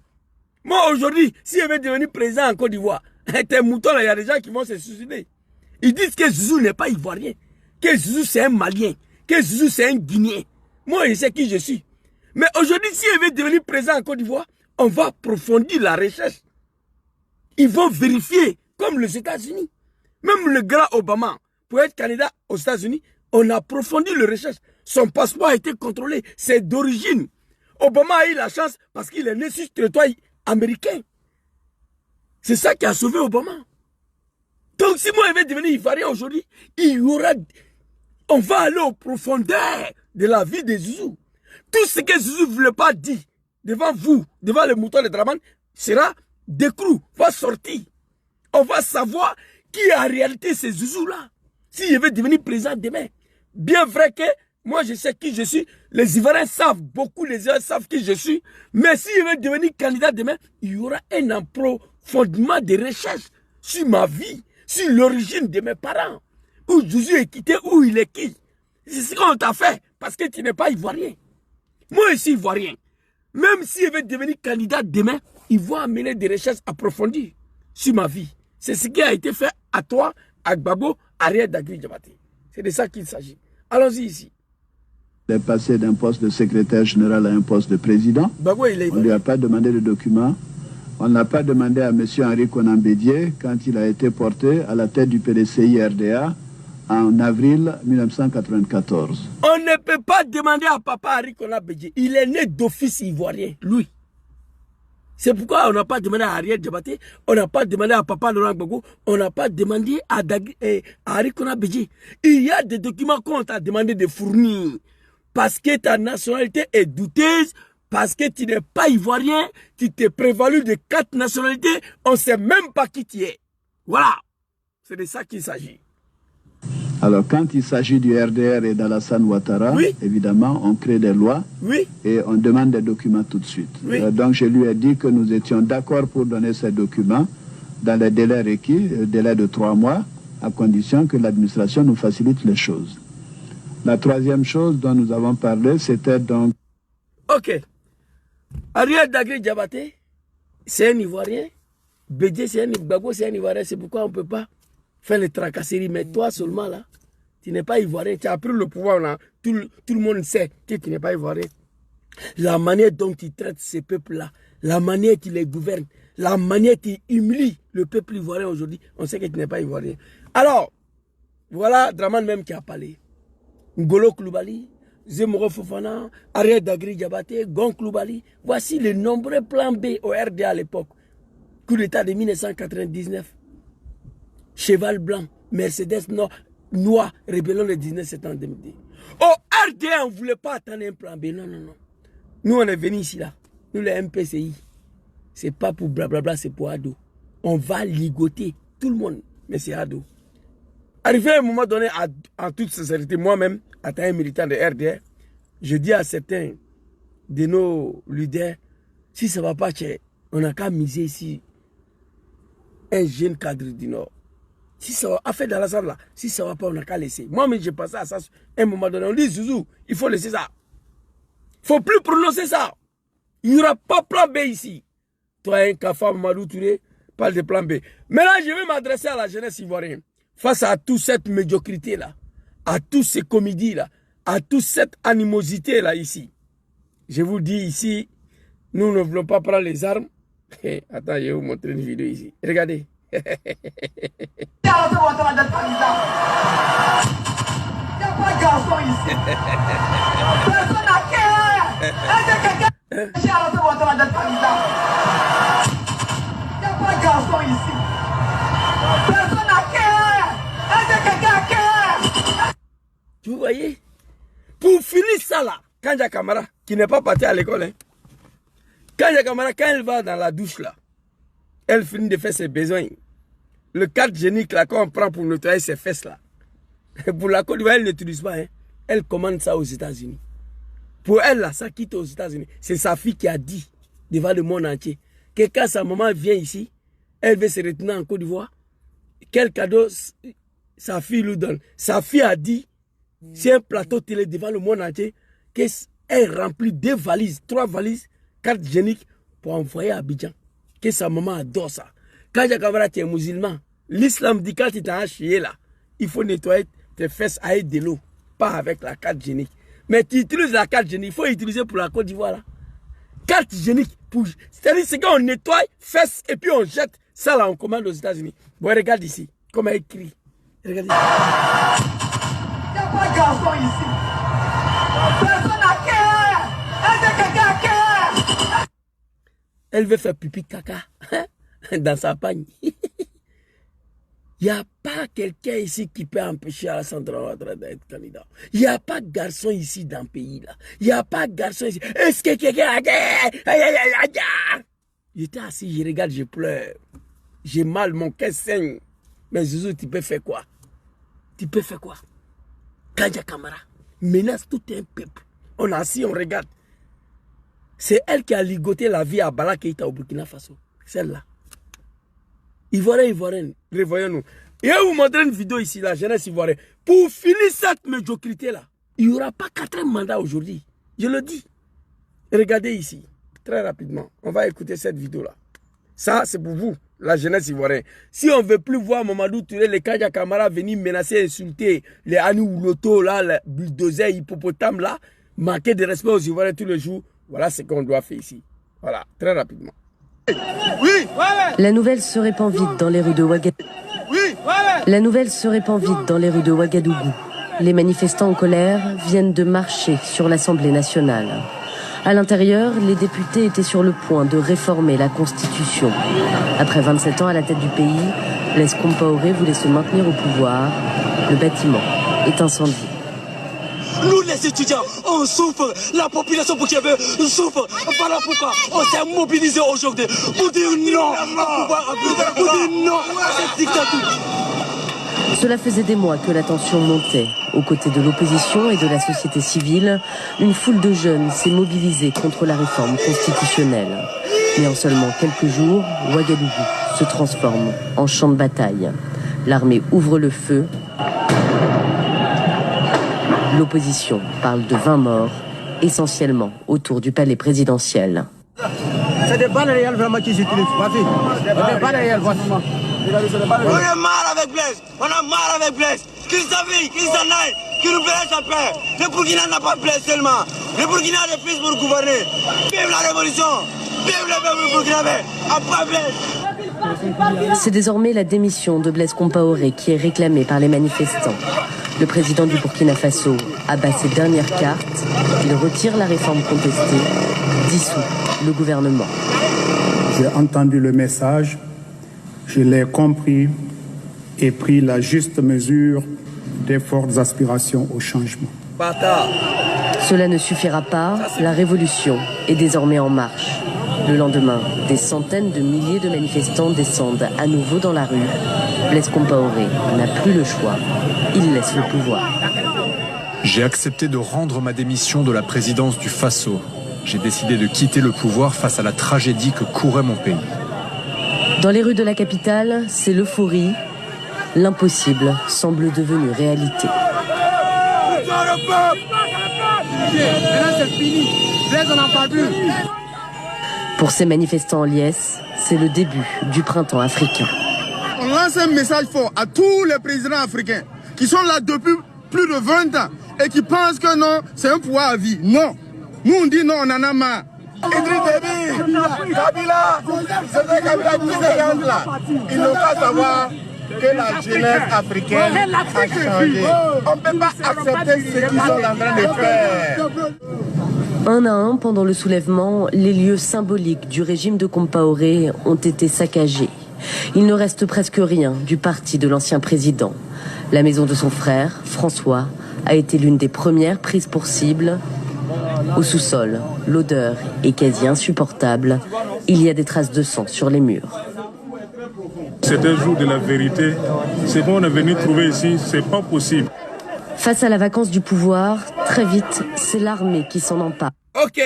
Moi, aujourd'hui, si je vais devenir président en Côte d'Ivoire, tes moutons, il y a des gens qui vont se suicider. Ils disent que Zouzou n'est pas ivoirien, que Zouzou c'est un Malien, que Zouzou c'est un Guinéen. Moi, je sais qui je suis. Mais aujourd'hui, si je vais devenir président en Côte d'Ivoire, on va approfondir la recherche. Ils vont vérifier, comme les États-Unis. Même le grand Obama, pour être candidat aux États-Unis, on a approfondi la recherche. Son passeport a été contrôlé. C'est d'origine. Obama a eu la chance parce qu'il est né sur le territoire américain. C'est ça qui a sauvé Obama. Donc si moi je vais devenir ivoirien aujourd'hui, on va aller aux profondeurs de la vie de Zouzou. Tout ce que Zouzou ne voulait pas dire devant vous, devant les moutons de Dramane, sera décrou, va sortir. On va savoir qui en réalité c'est Zouzou-là. Si je vais devenir président demain, bien vrai que moi je sais qui je suis, les Ivoiriens savent, beaucoup les Ivoiriens savent qui je suis, mais si je vais devenir candidat demain, il y aura un approfondissement de recherche sur ma vie, sur l'origine de mes parents, où Zouzou est quitté, où il est qui. C'est ce qu'on t'a fait, parce que tu n'es pas Ivoirien. Moi je suis Ivoirien. Même si je vais devenir candidat demain, ils vont amener des recherches approfondies sur ma vie. C'est ce qui a été fait à toi, à Gbagbo, à Ariel Dagri Diabaté. C'est de ça qu'il s'agit. Allons-y ici. Il est passé d'un poste de secrétaire général à un poste de président. Gbagbo, on ne lui a pas demandé de documents. On n'a pas demandé à M. Henri Konan Bédié quand il a été porté à la tête du PDCI RDA en avril 1994. On ne peut pas demander à papa Henri Konan Bédié. Il est né d'office ivoirien, lui. C'est pourquoi on n'a pas demandé à Ariel Diabaté, on n'a pas demandé à papa Laurent Gbagbo, on n'a pas demandé à Henri Konan Bédié. Il y a des documents qu'on t'a demandé de fournir. Parce que ta nationalité est douteuse, parce que tu n'es pas ivoirien, tu t'es prévalu de 4 nationalités, on ne sait même pas qui tu es. Voilà. C'est de ça qu'il s'agit. Alors, quand il s'agit du RDR et d'Alassane Ouattara, oui, évidemment, on crée des lois, oui, et on demande des documents tout de suite. Oui. Donc, je lui ai dit que nous étions d'accord pour donner ces documents dans les délais requis, délai de 3 mois, à condition que l'administration nous facilite les choses. La troisième chose dont nous avons parlé, c'était donc... Ok. Ariel Dagri Diabaté, c'est un Ivoirien. Bédié, c'est un Gbagbo, c'est un Ivoirien. C'est pourquoi on ne peut pas faire les tracasseries. Mais toi seulement, là, tu n'es pas Ivoirien. Tu as pris le pouvoir, là. Tout le monde sait que tu n'es pas Ivoirien. La manière dont tu traites ces peuples-là, la manière dont tu les gouvernes, la manière dont tu humilies le peuple ivoirien aujourd'hui, on sait que tu n'es pas Ivoirien. Alors, voilà Dramane même qui a parlé. Ngolo Koulibaly, Zemmour Fofana, Ariel Dagri Diabaté, Gon Koulibaly. Voici les nombreux plans B au RDA à l'époque. Coup d'État de 1999. Cheval blanc, Mercedes noir, rébellion le 19 septembre 2010. Au RDA, on ne voulait pas attendre un plan B. Non, non, non. Nous, on est venus ici, là. Nous, les MPCI. c'est pas pour blablabla, c'est pour ado. On va ligoter tout le monde, mais c'est ado. Arrivé à un moment donné, en toute sincérité, moi-même, en tant que militant de RDR, je dis à certains de nos leaders, si ça ne va pas, on n'a qu'à miser ici un jeune cadre du Nord. Si ça va, affaire d'Alassane là, si ça ne va pas, on n'a qu'à laisser. Moi-même, j'ai pensé à ça à un moment donné. On dit, Zouzou, il faut laisser ça. Il ne faut plus prononcer ça. Il n'y aura pas plan B ici. Toi, un Kafa Mamadou Touré, parle de plan B. Maintenant, je vais m'adresser à la jeunesse ivoirienne. Face à toute cette médiocrité-là, à tous ces comédies-là, à toute cette animosité-là ici. Je vous dis ici, nous ne voulons pas prendre les armes. Attends, je vais vous montrer une vidéo ici. Regardez. Il n'y a pas de garçon ici. Personne n'a cœur. Il n'y a pas de garçon ici. Personne n'a cœur. Vous voyez? Pour finir ça là, Kanja Kamara, qui n'est pas parti à l'école, hein. Kanja Kamara, quand elle va dans la douche là, elle finit de faire ses besoins. Le cadre génique là, qu'on prend pour nettoyer ses fesses là, pour la Côte d'Ivoire, elle n'utilise pas. Hein. Elle commande ça aux États-Unis. Pour elle là, ça quitte aux États-Unis. C'est sa fille qui a dit devant le monde entier que quand sa maman vient ici, elle veut se retenir en Côte d'Ivoire. Quel cadeau sa fille lui donne? Sa fille a dit, c'est un plateau télé devant le monde entier, qu'elle remplit 2 valises, 3 valises, carte génique pour envoyer à Abidjan. Que sa maman adore ça. Quand Kamara, tu es musulman, l'islam dit quand tu t'as chié là, il faut nettoyer tes fesses avec de l'eau, pas avec la carte génique. Mais tu utilises la carte génique, il faut utiliser pour la Côte d'Ivoire là. Carte génique, c'est-à-dire c'est quand on nettoie fesses et puis on jette ça là, on commande aux États-Unis. Bon, regarde ici, comment elle écrit. Regardez. Il n'y a pas de garçon ici. Personne n'a cœur. Elle veut faire pipi caca dans sa pagne. Il n'y a pas quelqu'un ici qui peut empêcher Alassane Ouattara d'être candidat. Il n'y a pas de garçon ici dans le pays là. Il n'y a pas de garçon ici. Est-ce que quelqu'un a... J'étais assis, je regarde, je pleure. J'ai mal, mon cœur saigne. Mais Zouzou, tu peux faire quoi? Tu peux faire quoi? Kanja Kamara menace tout un peuple. On est assis, on regarde. C'est elle qui a ligoté la vie à Bala Keïta au Burkina Faso. Celle-là. Ivoirienne, revoyons-nous. Et je vais vous montrer une vidéo ici, la jeunesse ivoirienne. Pour finir cette médiocrité-là, il n'y aura pas 4 mandats aujourd'hui. Je le dis. Regardez ici, très rapidement. On va écouter cette vidéo-là. Ça, c'est pour vous, la jeunesse ivoirienne. Si on ne veut plus voir Mamadou Touré, les Kanja Kamara venir menacer, insulter les Anou Loto, là, les bulldozers, hippopotames, là, manquer de respect aux Ivoiriens tous les jours, voilà ce qu'on doit faire ici. Voilà, très rapidement. Oui. La nouvelle se répand vite dans les rues de Ouagadougou. La nouvelle se répand vite dans les rues de Ouagadougou. Les manifestants en colère viennent de marcher sur l'Assemblée nationale. À l'intérieur, les députés étaient sur le point de réformer la Constitution. Après 27 ans à la tête du pays, Blaise Compaoré voulait se maintenir au pouvoir. Le bâtiment est incendié. Nous les étudiants, on souffre, la population burkinabé souffre. Voilà pourquoi on s'est mobilisé aujourd'hui pour dire non au pouvoir, pour dire non à cette dictature. Cela faisait des mois que la tension montait. Aux côtés de l'opposition et de la société civile, une foule de jeunes s'est mobilisée contre la réforme constitutionnelle. Mais en seulement quelques jours, Ouagadougou se transforme en champ de bataille. L'armée ouvre le feu. L'opposition parle de 20 morts, essentiellement autour du palais présidentiel. C'est des balles réelles vraiment qu'ils utilisent. C'est des balles réelles, vraiment. On est marre avec Blaise, on a marre avec Blaise. Qu'ils s'aveillent, qu'ils s'en aillent, qu'ils nous laissent en paix. Le Burkina n'a pas Blaise seulement. Le Burkina a des fils pour gouverner. Vive la révolution, vive le peuple burkinabé, après Blaise. C'est désormais la démission de Blaise Compaoré qui est réclamée par les manifestants. Le président du Burkina Faso abat ses dernières cartes. Il retire la réforme contestée, dissout le gouvernement. J'ai entendu le message, je l'ai compris et pris la juste mesure des fortes aspirations au changement. Cela ne suffira pas, la révolution est désormais en marche. Le lendemain, des centaines de milliers de manifestants descendent à nouveau dans la rue. Blaise Compaoré n'a plus le choix. Il laisse le pouvoir. J'ai accepté de rendre ma démission de la présidence du Faso. J'ai décidé de quitter le pouvoir face à la tragédie que courait mon pays. Dans les rues de la capitale, c'est l'euphorie. L'impossible semble devenu réalité. Pour ces manifestants en liesse, c'est le début du printemps africain. On lance un message fort à tous les présidents africains qui sont là depuis plus de 20 ans et qui pensent que non, c'est un pouvoir à vie. Non. Nous on dit non, on en a marre. Idriss Déby, Kabila, c'est Kabila tous ces gens-là. Ils n'ont pas savoir que la jeunesse africaine a changé. On ne peut pas accepter ce qu'ils sont en train de faire. Un à un, pendant le soulèvement, les lieux symboliques du régime de Compaoré ont été saccagés. Il ne reste presque rien du parti de l'ancien président. La maison de son frère, François, a été l'une des premières prises pour cible. Au sous-sol, l'odeur est quasi insupportable. Il y a des traces de sang sur les murs. C'est un jour de la vérité. Ce qu'on est venu trouver ici, c'est pas possible. Face à la vacance du pouvoir, très vite, c'est l'armée qui s'en empare. Ok.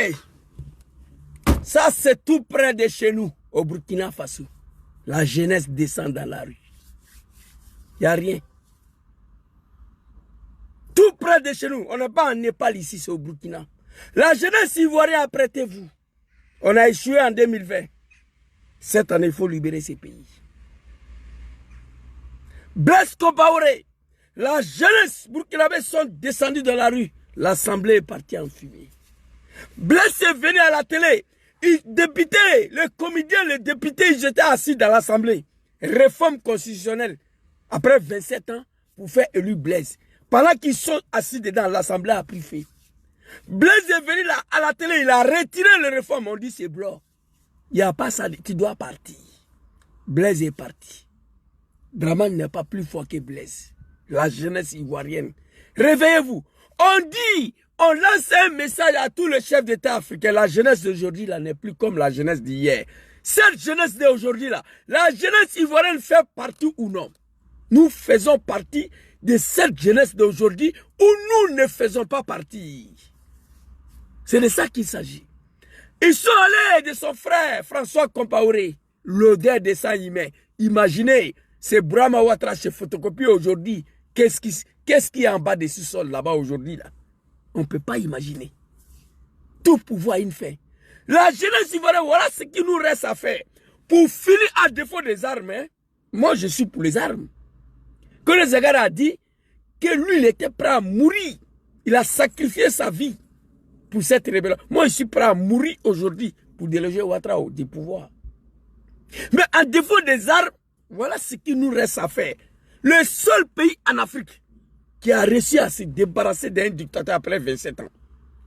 Ça, c'est tout près de chez nous, au Burkina Faso. La jeunesse descend dans la rue. Il n'y a rien. Tout près de chez nous. On n'est pas en Népal ici, c'est au Burkina. La jeunesse ivoirienne, apprêtez-vous. On a échoué en 2020. Cette année, il faut libérer ces pays. Blaise Compaoré, la jeunesse burkinabé sont descendus dans la rue. L'Assemblée est partie en fumée. Blaise est venu à la télé. Les députés, les comédiens, les députés, ils étaient assis dans l'Assemblée. Réforme constitutionnelle. Après 27 ans, pour faire élu Blaise. Pendant qu'ils sont assis dedans, l'Assemblée a pris feu. Blaise est venu là, à la télé, il a retiré les réformes. On dit c'est blanc. Il n'y a pas ça, tu dois partir. Blaise est parti. Dramane n'est pas plus fort que Blaise. La jeunesse ivoirienne. Réveillez-vous. On lance un message à tous les chefs d'État africains. La jeunesse d'aujourd'hui là n'est plus comme la jeunesse d'hier. Cette jeunesse d'aujourd'hui là, la jeunesse ivoirienne fait partie ou non? Nous faisons partie de cette jeunesse d'aujourd'hui où nous ne faisons pas partie. C'est de ça qu'il s'agit. Ils sont allés de son frère François Compaoré, l'odeur de sang humain. Imaginez, c'est Brahma Ouattara chez photocopie aujourd'hui. Qu'est-ce qui est en bas de ce sol là-bas aujourd'hui là? On ne peut pas imaginer. Tout pouvoir a une fin. La jeunesse ivoirienne, voilà ce qu'il nous reste à faire. Pour finir à défaut des armes, hein, moi je suis pour les armes. Que le Zagara a dit que lui il était prêt à mourir. Il a sacrifié sa vie pour cette rébellion. Moi je suis prêt à mourir aujourd'hui pour déloger Ouattara du pouvoir. Mais à défaut des armes, voilà ce qu'il nous reste à faire. Le seul pays en Afrique qui a réussi à se débarrasser d'un dictateur après 27 ans.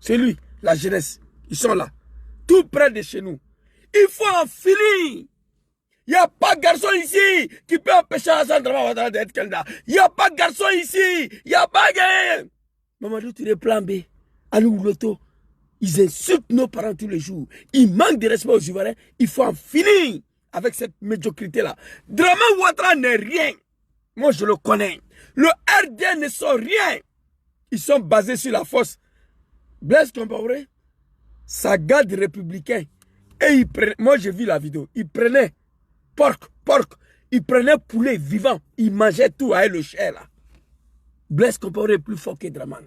C'est lui, la jeunesse. Ils sont là, tout près de chez nous. Il faut en finir. Il n'y a pas de garçon ici qui peut empêcher Alassane Dramane Ouattara d'être candidat. Il n'y a pas de garçon ici. Il n'y a pas de... Mamadou Touré plan B, Anou Loto, ils insultent nos parents tous les jours. Ils manquent de respect aux Ivoiriens. Il faut en finir avec cette médiocrité-là. Dramane Ouattara n'est rien. Moi, je le connais. Le RD ne sont rien. Ils sont basés sur la force. Blaise Compaoré, sa garde républicain. Et il prenait, moi j'ai vu la vidéo, il prenait porc, il prenait poulet vivant, il mangeait tout avec le chair là. Blaise Compaoré est plus fort que Dramane.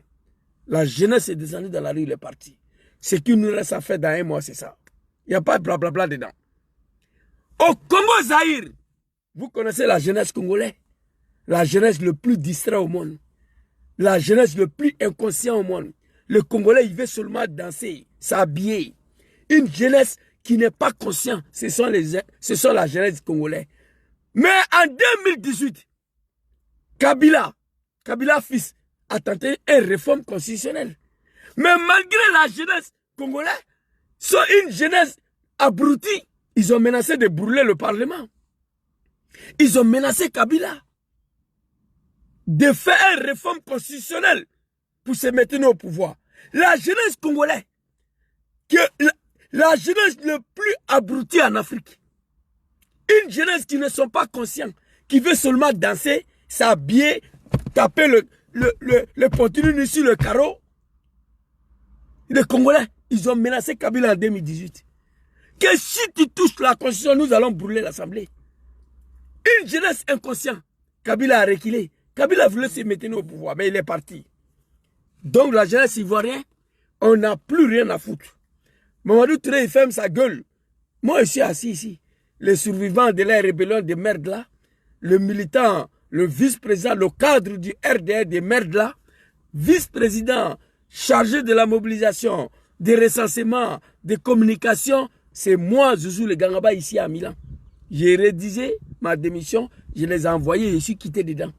La jeunesse est descendue dans la rue, il est parti. Ce qu'il nous reste à faire dans un mois, c'est ça. Il n'y a pas de blablabla dedans. Au Congo Zaïre, vous connaissez la jeunesse congolaise? La jeunesse le plus distrait au monde. La jeunesse le plus inconscient au monde. Le Congolais, il veut seulement danser, s'habiller. Une jeunesse qui n'est pas consciente, ce sont la jeunesse congolaise. Mais en 2018, Kabila fils, a tenté une réforme constitutionnelle. Mais malgré la jeunesse congolaise, c'est une jeunesse abrutie. Ils ont menacé de brûler le Parlement. Ils ont menacé Kabila de faire une réforme constitutionnelle pour se maintenir au pouvoir. La jeunesse congolaise, la jeunesse le plus abrutie en Afrique. Une jeunesse qui ne sont pas conscients, qui veut seulement danser, s'habiller, taper le pontinu sur le carreau. Les Congolais, ils ont menacé Kabila en 2018. Que si tu touches la constitution, nous allons brûler l'Assemblée. Une jeunesse inconsciente. Kabila a reculé. Kabila voulait se maintenir au pouvoir, mais il est parti. Donc la jeunesse ivoirienne, on n'a plus rien à foutre. Mamadou Touré, il ferme sa gueule. Moi, je suis assis ici. Les survivants de la rébellion de merde là, le militant, le vice-président, le cadre du RDR de merde là, vice-président chargé de la mobilisation, des recensements, des communications, c'est moi, Zouzou le Gangaba, ici à Milan. J'ai rédigé ma démission, je les ai envoyés, je suis quitté dedans.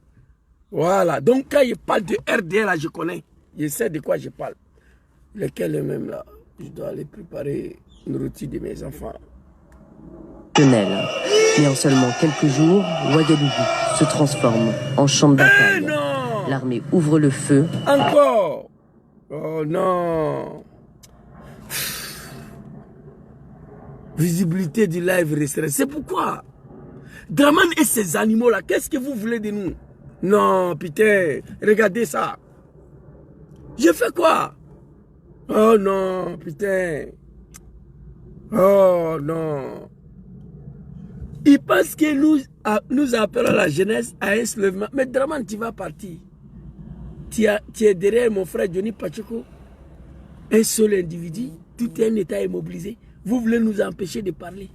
Voilà. Donc quand je parle de RDR là, je connais. Je sais de quoi je parle. Lequel est même là? Je dois aller préparer une routine de mes enfants. Mais en seulement quelques jours, Ouagadougou se transforme en champ de bataille. L'armée ouvre le feu. Encore? Oh non! Visibilité du live restreint. C'est pourquoi Draman et ces animaux-là, qu'est-ce que vous voulez de nous? Non, putain, regardez ça. Je fais quoi? Oh non, putain. Oh non. Ils pensent que nous appelons la jeunesse à un soulèvement. Mais Draman, tu vas partir. Tu es derrière mon frère Johnny Pacheco. Un seul individu. Tout un État immobilisé. Vous voulez nous empêcher de parler.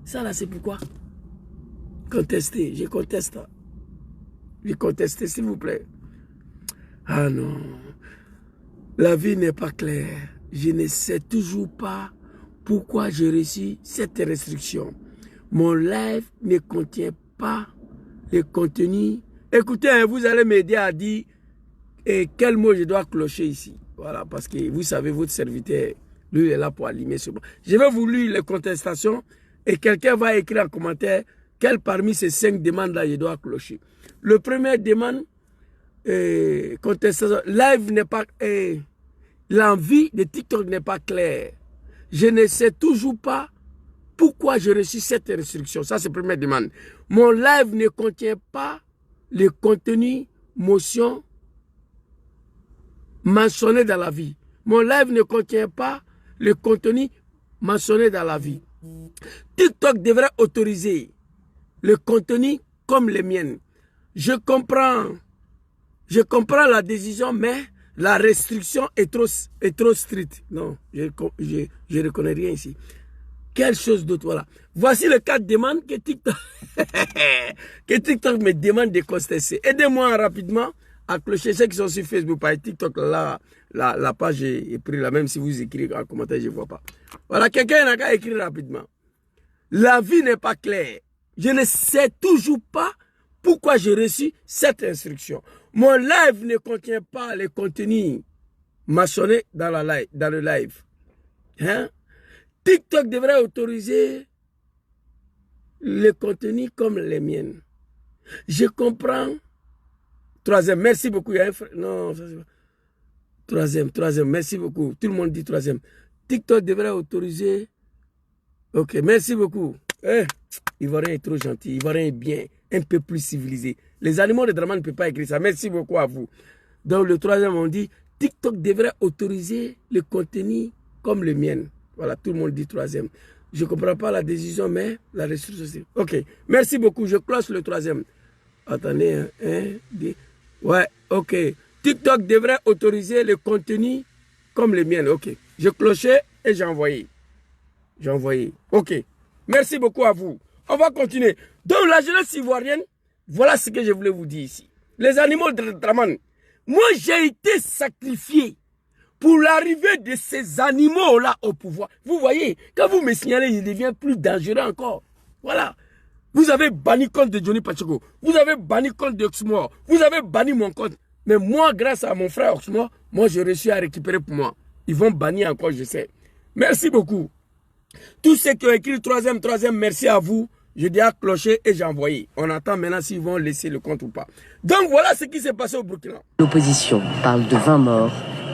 Ça là, c'est pourquoi? Contestez. Je conteste. Je conteste, s'il vous plaît. Ah non. La vie n'est pas claire. Je ne sais toujours pas pourquoi j'ai reçu cette restriction. Mon live ne contient pas le contenu. Écoutez, hein, vous allez m'aider à dire quel mot je dois clocher ici. Voilà, parce que vous savez, votre serviteur, lui, il est là pour allumer ce mot. Je vais vous lire les contestations et quelqu'un va écrire en commentaire quelle parmi ces 5 demandes-là je dois clocher. Le premier demande, contestation, live n'est pas... l'envie de TikTok n'est pas claire. Je ne sais toujours pas pourquoi j'ai reçu cette restriction. Ça, c'est la première demande. Mon live ne contient pas le contenu, motion mentionné dans la vie. Mon live ne contient pas le contenu mentionné dans la vie. TikTok devrait autoriser le contenu comme les miennes. Je comprends la décision, mais la restriction est trop stricte. Non, je ne reconnais rien ici. Quelque chose d'autre, voilà. Voici les 4 demandes que TikTok, me demande de contester. Aidez-moi rapidement à clocher ceux qui sont sur Facebook. Par TikTok, là, la page est prise là. Même si vous écrivez en commentaire, je ne vois pas. Voilà, quelqu'un n'a qu'à écrire rapidement. La vie n'est pas claire. Je ne sais toujours pas pourquoi j'ai reçu cette instruction. Mon live ne contient pas les contenus mentionnés dans le live. Hein? TikTok devrait autoriser les contenus comme les miennes. Je comprends. Troisième, merci beaucoup. Non, ça c'est pas. Troisième, merci beaucoup. Tout le monde dit troisième. TikTok devrait autoriser. Ok, merci beaucoup. Ivoirien est trop gentil. Ivoirien est bien, un peu plus civilisé. Les animaux de Draman ne peuvent pas écrire ça. Merci beaucoup à vous. Donc le troisième, on dit TikTok devrait autoriser le contenu comme le mien. Voilà, tout le monde dit troisième. Je ne comprends pas la décision, mais la restriction. Ok, merci beaucoup. Je cloche le troisième. Attendez, ouais, ok. TikTok devrait autoriser le contenu comme le mien. Ok, je clochais et j'ai envoyé. J'ai envoyé. Ok, merci beaucoup à vous. On va continuer. Donc la jeunesse ivoirienne, voilà ce que je voulais vous dire ici. Les animaux de Draman. Moi, j'ai été sacrifié pour l'arrivée de ces animaux-là au pouvoir. Vous voyez, quand vous me signalez, il devient plus dangereux encore. Voilà. Vous avez banni compte de Johnny Pacheco. Vous avez banni compte de Oxmore. Vous avez banni mon compte. Mais moi, grâce à mon frère Oxmore, moi, j'ai réussi à récupérer pour moi. Ils vont bannir encore, je sais. Merci beaucoup. Tous ceux qui ont écrit troisième, merci à vous. Je dis à clocher et j'ai envoyé. On attend maintenant s'ils vont laisser le compte ou pas. Donc voilà ce qui s'est passé au Burkina. L'opposition parle de 20 morts,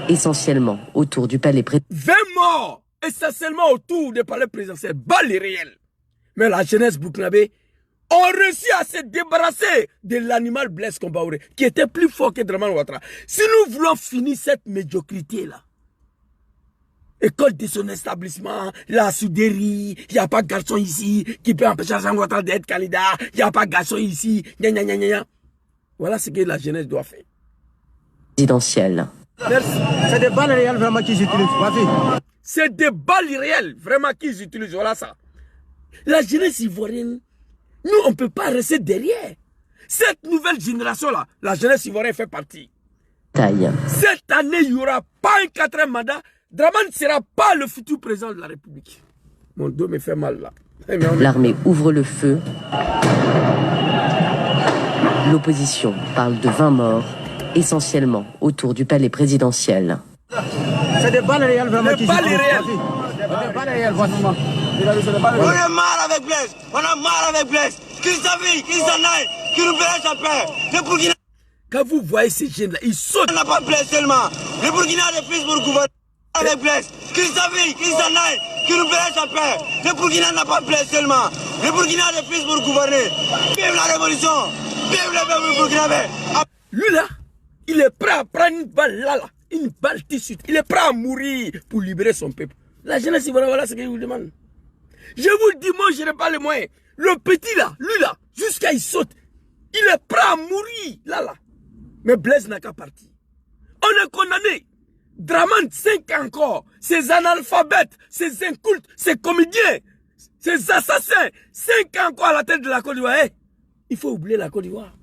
essentiellement autour du palais présidentiel. 20 morts essentiellement autour des palais présidentiels, balles réelles. Mais la jeunesse burkinabé ont réussi à se débarrasser de l'animal Blaise Compaoré, qui était plus fort que Dramane Ouattara. Si nous voulons finir cette médiocrité-là, école de son établissement, la soudairie, il n'y a pas de garçon ici qui peut empêcher Alassane Ouattara d'être candidat, il n'y a pas de garçon ici, gna gna gna gna. Voilà ce que la jeunesse doit faire. Présidentielle. C'est des balles réelles vraiment qu'ils utilisent. C'est des balles réelles vraiment qu'ils utilisent. Voilà ça. La jeunesse ivoirienne, nous, on ne peut pas rester derrière. Cette nouvelle génération-là, la jeunesse ivoirienne fait partie. Taille. Cette année, il n'y aura pas un 4e mandat. Dramane ne sera pas le futur président de la République. Mon dos me fait mal là. L'armée ouvre le feu. L'opposition parle de 20 morts, essentiellement autour du palais présidentiel. C'est des balles réelles vraiment qu'ils utilisent. Des balles réelles, franchement. On est marre avec Blaise. On a marre avec Blaise. Qu'il s'aille, qu'il s'en aille, qu'il nous laisse à paix. Le Burkina. Quand vous voyez ces jeunes-là, ils sautent. On n'a pas Blaise seulement. Le Burkina est plus pour gouverner avec Blaise. Qu'il s'aille, qu'il s'en aille, qu'il nous laisse à paix. Le Burkina n'a pas Blaise seulement. Le Burkina est plus pour gouverner. Vive la révolution. Vive le peuple burkinabé. Lui là, il est prêt à prendre une balle là, une balle tout de suite. Il est prêt à mourir pour libérer son peuple. La jeunesse ivoirienne, voilà ce qu'il vous demande. Je vous le dis, moi, je n'ai pas les moyens. Le petit là, lui là, jusqu'à il saute. Il est prêt à mourir, là. Mais Blaise n'a qu'à partir. On est condamné. Dramane, 5 ans encore. Ces analphabètes, ces incultes, ces comédiens, ces assassins. 5 ans encore à la tête de la Côte d'Ivoire. Hey, il faut oublier la Côte d'Ivoire.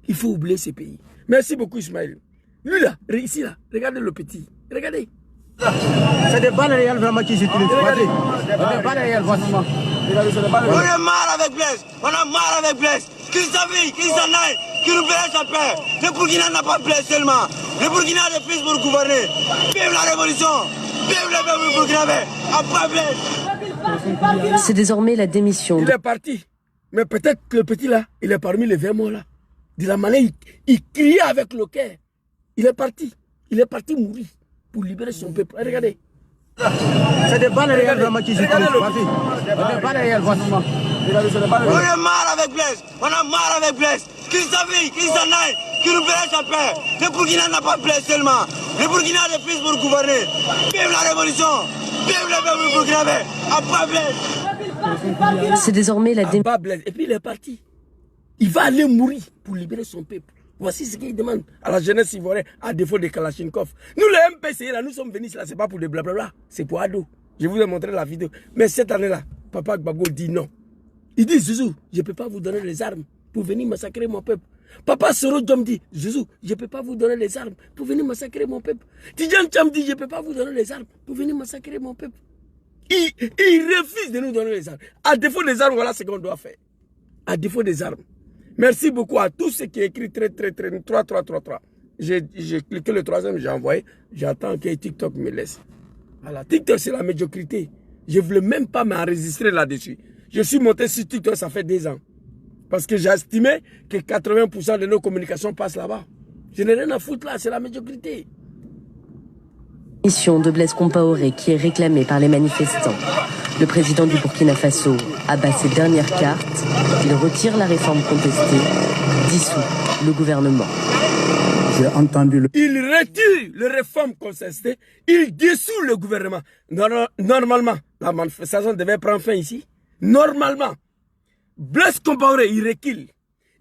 Il faut oublier ces pays. Merci beaucoup, Ismaël. Lui là, ici là, regardez le petit. Regardez. C'est des balles réelles vraiment qu'ils utilisent. Des balles réelles, franchement. On est marre avec Blaise. On a marre avec Blaise. Qu'il s'aille, qu'il s'en aille, qu'il nous laisse à paix. Le Burkina n'a pas Blaise seulement. Le Burkina est plus pour gouverner. Vive la révolution. Vive le peuple burkinabé. Après Blaise. C'est désormais la démission. Il est parti. Mais peut-être que le petit là, il est parmi les 20 morts là. De la manière, il criait avec le cœur. Il est parti. Il est parti mourir pour libérer son peuple. Regardez. C'est des balles réelles vraiment qu'ils utilisent. Des balles réelles, franchement. On est marre avec Blaise. On a marre avec Blaise. Qu'il s'aille, qu'il s'en aille, qu'il nous laisse à paix. Le Burkina n'a pas Blaise seulement. Le Burkina est plus pour gouverner. Vive la révolution. Vive le peuple burkinabé. Après Blaise. C'est désormais la démission. Et puis il est parti. Il va aller mourir pour libérer son peuple. Voici ce qu'il demande à la jeunesse ivoirienne, à défaut de Kalachnikov. Nous, les MPC, là, nous sommes venus là, c'est pas pour des blablabla, c'est pour Ado. Je vous ai montré la vidéo. Mais cette année-là, Papa Gbagbo dit non. Il dit, Zouzou, je ne peux pas vous donner les armes pour venir massacrer mon peuple. Papa Soro Djom dit, Zouzou, je ne peux pas vous donner les armes pour venir massacrer mon peuple. Tidjan Cham dit, je ne peux pas vous donner les armes pour venir massacrer mon peuple. Il refuse de nous donner les armes. À défaut des armes, voilà ce qu'on doit faire. À défaut des armes. Merci beaucoup à tous ceux qui écrivent 3333. J'ai cliqué le 3e, j'ai envoyé. J'attends que TikTok me laisse. Voilà. TikTok, c'est la médiocrité. Je ne voulais même pas m'enregistrer là-dessus. Je suis monté sur TikTok, ça fait 2 ans. Parce que j'ai estimé que 80% de nos communications passent là-bas. Je n'ai rien à foutre là, c'est la médiocrité. Mission de Blaise Compaoré qui est réclamée par les manifestants. Le président du Burkina Faso abat ses dernières cartes. Il retire la réforme contestée, dissout le gouvernement. J'ai entendu le... Il retire les réformes contestées, il dissout le gouvernement. Normalement, la manifestation devait prendre fin ici. Normalement, Blaise Compaoré, il recule.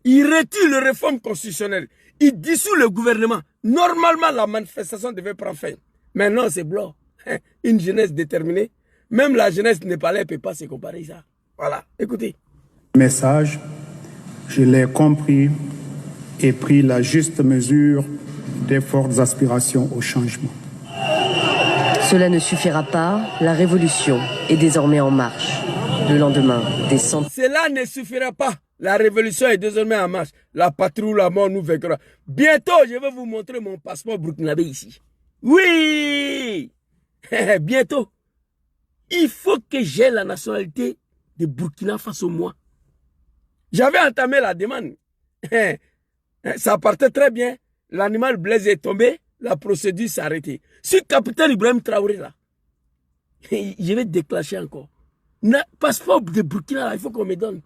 Il retire les réformes constitutionnelles. Il dissout le gouvernement. Normalement, la manifestation devait prendre fin. Maintenant, c'est blanc. Une jeunesse déterminée. Même la jeunesse népalaise ne peut pas se comparer ça. Voilà, écoutez. Message, je l'ai compris et pris la juste mesure des fortes aspirations au changement. Cela ne suffira pas, la révolution est désormais en marche. Le lendemain, des centaines... Cela ne suffira pas, la révolution est désormais en marche. La patrie ou la mort nous vaincra. Bientôt, je vais vous montrer mon passeport burkinabé ici. Oui. Bientôt. Il faut que j'ai la nationalité de Burkina Faso, moi. J'avais entamé la demande. Ça partait très bien. L'animal Blaise est tombé. La procédure s'est arrêtée. Si capitaine Ibrahim Traoré là, Je vais déclencher encore. Passeport de Burkina, là, il faut qu'on me donne.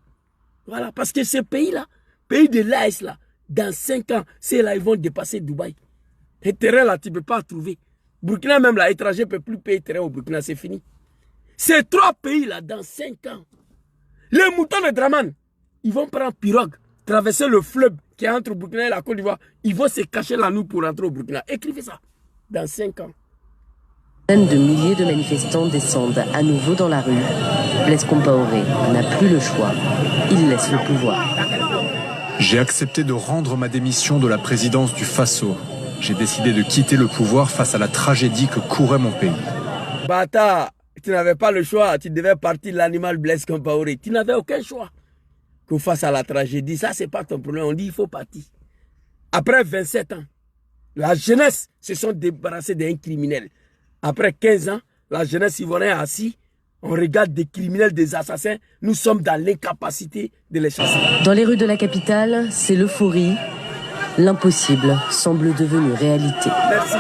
Voilà, parce que ce pays-là, pays de l'AS, là, dans 5 ans, c'est là ils vont dépasser Dubaï. Et terrain là, tu ne peux pas trouver. Burkina même là, étranger ne peut plus payer terrain au Burkina, c'est fini. Ces 3 pays là, dans 5 ans, les moutons de Dramane, ils vont prendre pirogue, traverser le fleuve qui est entre Burkina et la Côte d'Ivoire. Ils vont se cacher la nuit pour rentrer au Burkina. Écrivez ça. Dans 5 ans. Dizaines de milliers de manifestants descendent à nouveau dans la rue. Blaise Compaoré n'a plus le choix. Il laisse le pouvoir. J'ai accepté de rendre ma démission de la présidence du Faso. J'ai décidé de quitter le pouvoir face à la tragédie que courait mon pays. Bata, tu n'avais pas le choix. Tu devais partir l'animal Blaise Compaoré. Tu n'avais aucun choix. Que face à la tragédie, ça c'est pas ton problème. On dit il faut partir. Après 27 ans, la jeunesse se sont débarrassés d'un criminel. Après 15 ans, la jeunesse ivoirienne assis, on regarde des criminels, des assassins. Nous sommes dans l'incapacité de les chasser. Dans les rues de la capitale, c'est l'euphorie. L'impossible semble devenu réalité. Merci.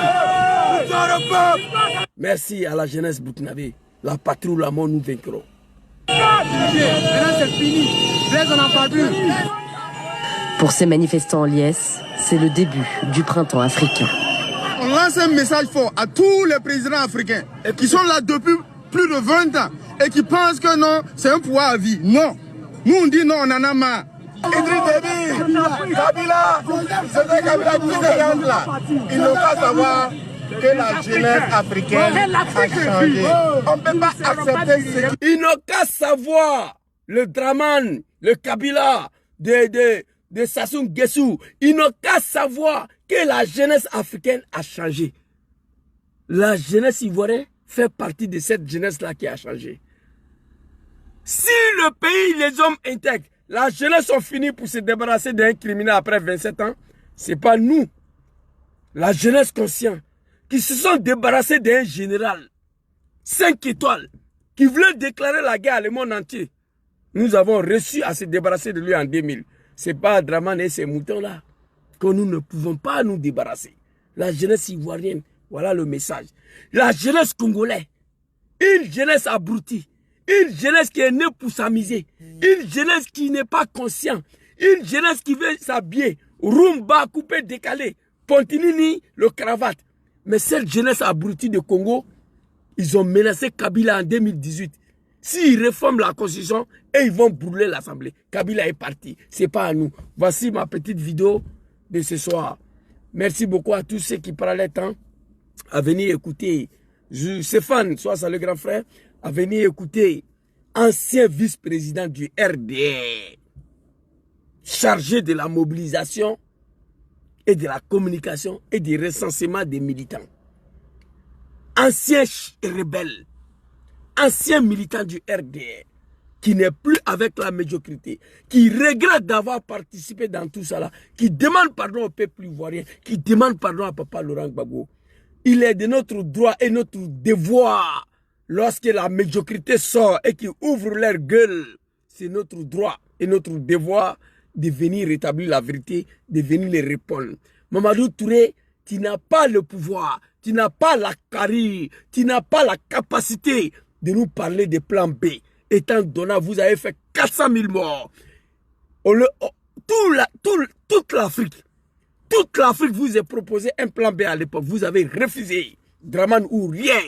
Merci à la jeunesse burkinabé. La patrie ou la mort, nous vaincrons. Maintenant c'est fini. Blaise, on n'en parle plus. Pour ces manifestants en liesse, c'est le début du printemps africain. On lance un message fort à tous les présidents africains qui sont là depuis plus de 20 ans et qui pensent que non, c'est un pouvoir à vie. Non. Nous on dit non, on en a marre. Idriss Déby, Kabila, c'était Kabila, tous ces gens-là, ils n'ont qu'à savoir que la jeunesse africaine a changé. On ne peut pas accepter ce qui... Ils n'ont qu'à savoir le Dramane, le Kabila, de Sassou Nguesso. Ils n'ont qu'à savoir que la jeunesse africaine a changé. La jeunesse ivoirienne fait partie de cette jeunesse-là qui a changé. Si le pays, les hommes intègres, la jeunesse ont fini pour se débarrasser d'un criminel après 27 ans, ce n'est pas nous, la jeunesse consciente, qui se sont débarrassés d'un général 5 étoiles, qui voulait déclarer la guerre au monde entier. Nous avons réussi à se débarrasser de lui en 2000. Ce n'est pas Dramane et ces moutons-là que nous ne pouvons pas nous débarrasser. La jeunesse ivoirienne, voilà le message. La jeunesse congolaise, une jeunesse abrutie, une jeunesse qui est née pour s'amuser, une jeunesse qui n'est pas consciente, une jeunesse qui veut s'habiller, rumba, coupé, décalé, pontinini, le cravate. Mais cette jeunesse abrutie de Congo, ils ont menacé Kabila en 2018. S'ils réforment la constitution, et ils vont brûler l'Assemblée. Kabila est parti. Ce n'est pas à nous. Voici ma petite vidéo de ce soir. Merci beaucoup à tous ceux qui prennent le temps à venir écouter. Stéphane, soit ça le grand frère, à venir écouter ancien vice-président du RDR, chargé de la mobilisation et de la communication et du recensement des militants. Ancien rebelle, ancien militant du RDR, qui n'est plus avec la médiocrité, qui regrette d'avoir participé dans tout ça là, qui demande pardon au peuple ivoirien, qui demande pardon à Papa Laurent Gbagbo. Il est de notre droit et notre devoir, lorsque la médiocrité sort et qu'ils ouvrent leur gueule, c'est notre droit et notre devoir de venir rétablir la vérité, de venir les répondre. Mamadou Touré, tu n'as pas le pouvoir, tu n'as pas la carrière, tu n'as pas la capacité de nous parler des plans B. Étant donné, vous avez fait 400 000 morts. Toute l'Afrique vous a proposé un plan B à l'époque. Vous avez refusé. Dramane ou rien.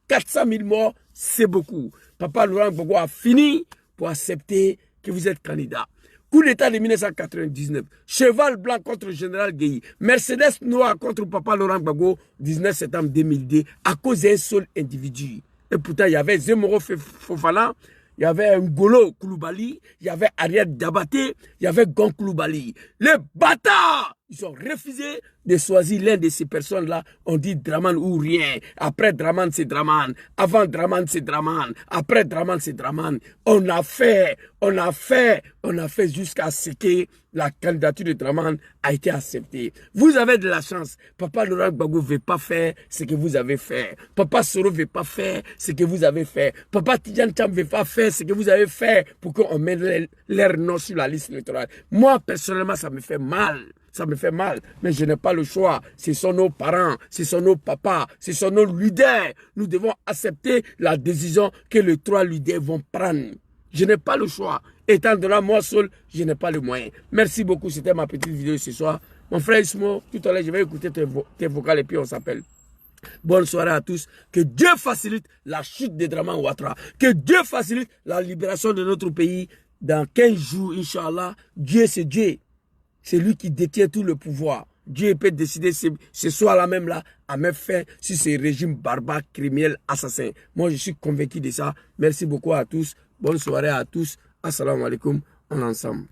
400 000 morts, c'est beaucoup. Papa Laurent Gbagbo a fini pour accepter que vous êtes candidat. Coup d'État de 1999. Cheval blanc contre le général Gueye. Mercedes noir contre Papa Laurent Gbagbo, 19 septembre 2002, à cause d'un seul individu. Et pourtant, il y avait Zemoro Fofana, il y avait Ngolo Koulibaly, il y avait Ariel Diabaté, il y avait Gon Koulibaly. Les bâtards, ils ont refusé de choisir l'un de ces personnes-là. On dit Dramane ou rien. Après Dramane, c'est Dramane. Avant Dramane, c'est Dramane. Après Dramane, c'est Dramane. On a fait jusqu'à ce que la candidature de Dramane a été acceptée. Vous avez de la chance. Papa Laurent Gbagbo ne veut pas faire ce que vous avez fait. Papa Soro ne veut pas faire ce que vous avez fait. Papa Tidjane Thiam ne veut pas faire ce que vous avez fait pour qu'on mette leur nom sur la liste électorale. Moi, personnellement, ça me fait mal. ça me fait mal. Mais je n'ai pas le choix. Ce sont nos parents, ce sont nos papas, ce sont nos leaders. Nous devons accepter la décision que les 3 leaders vont prendre. Je n'ai pas le choix. Étant donné moi seul, je n'ai pas le moyen. Merci beaucoup. C'était ma petite vidéo ce soir. Mon frère Ismo, tout à l'heure, je vais écouter tes vocales et puis on s'appelle. Bonne soirée à tous. Que Dieu facilite la chute de Draman Ouattara. Que Dieu facilite la libération de notre pays. Dans 15 jours, Inch'Allah, Dieu c'est Dieu. C'est lui qui détient tout le pouvoir. Dieu peut décider ce soir-là même là à mettre fin sur ces régimes barbares, criminels, assassins. Moi, je suis convaincu de ça. Merci beaucoup à tous. Bonne soirée à tous. Assalamu alaikum. On est ensemble.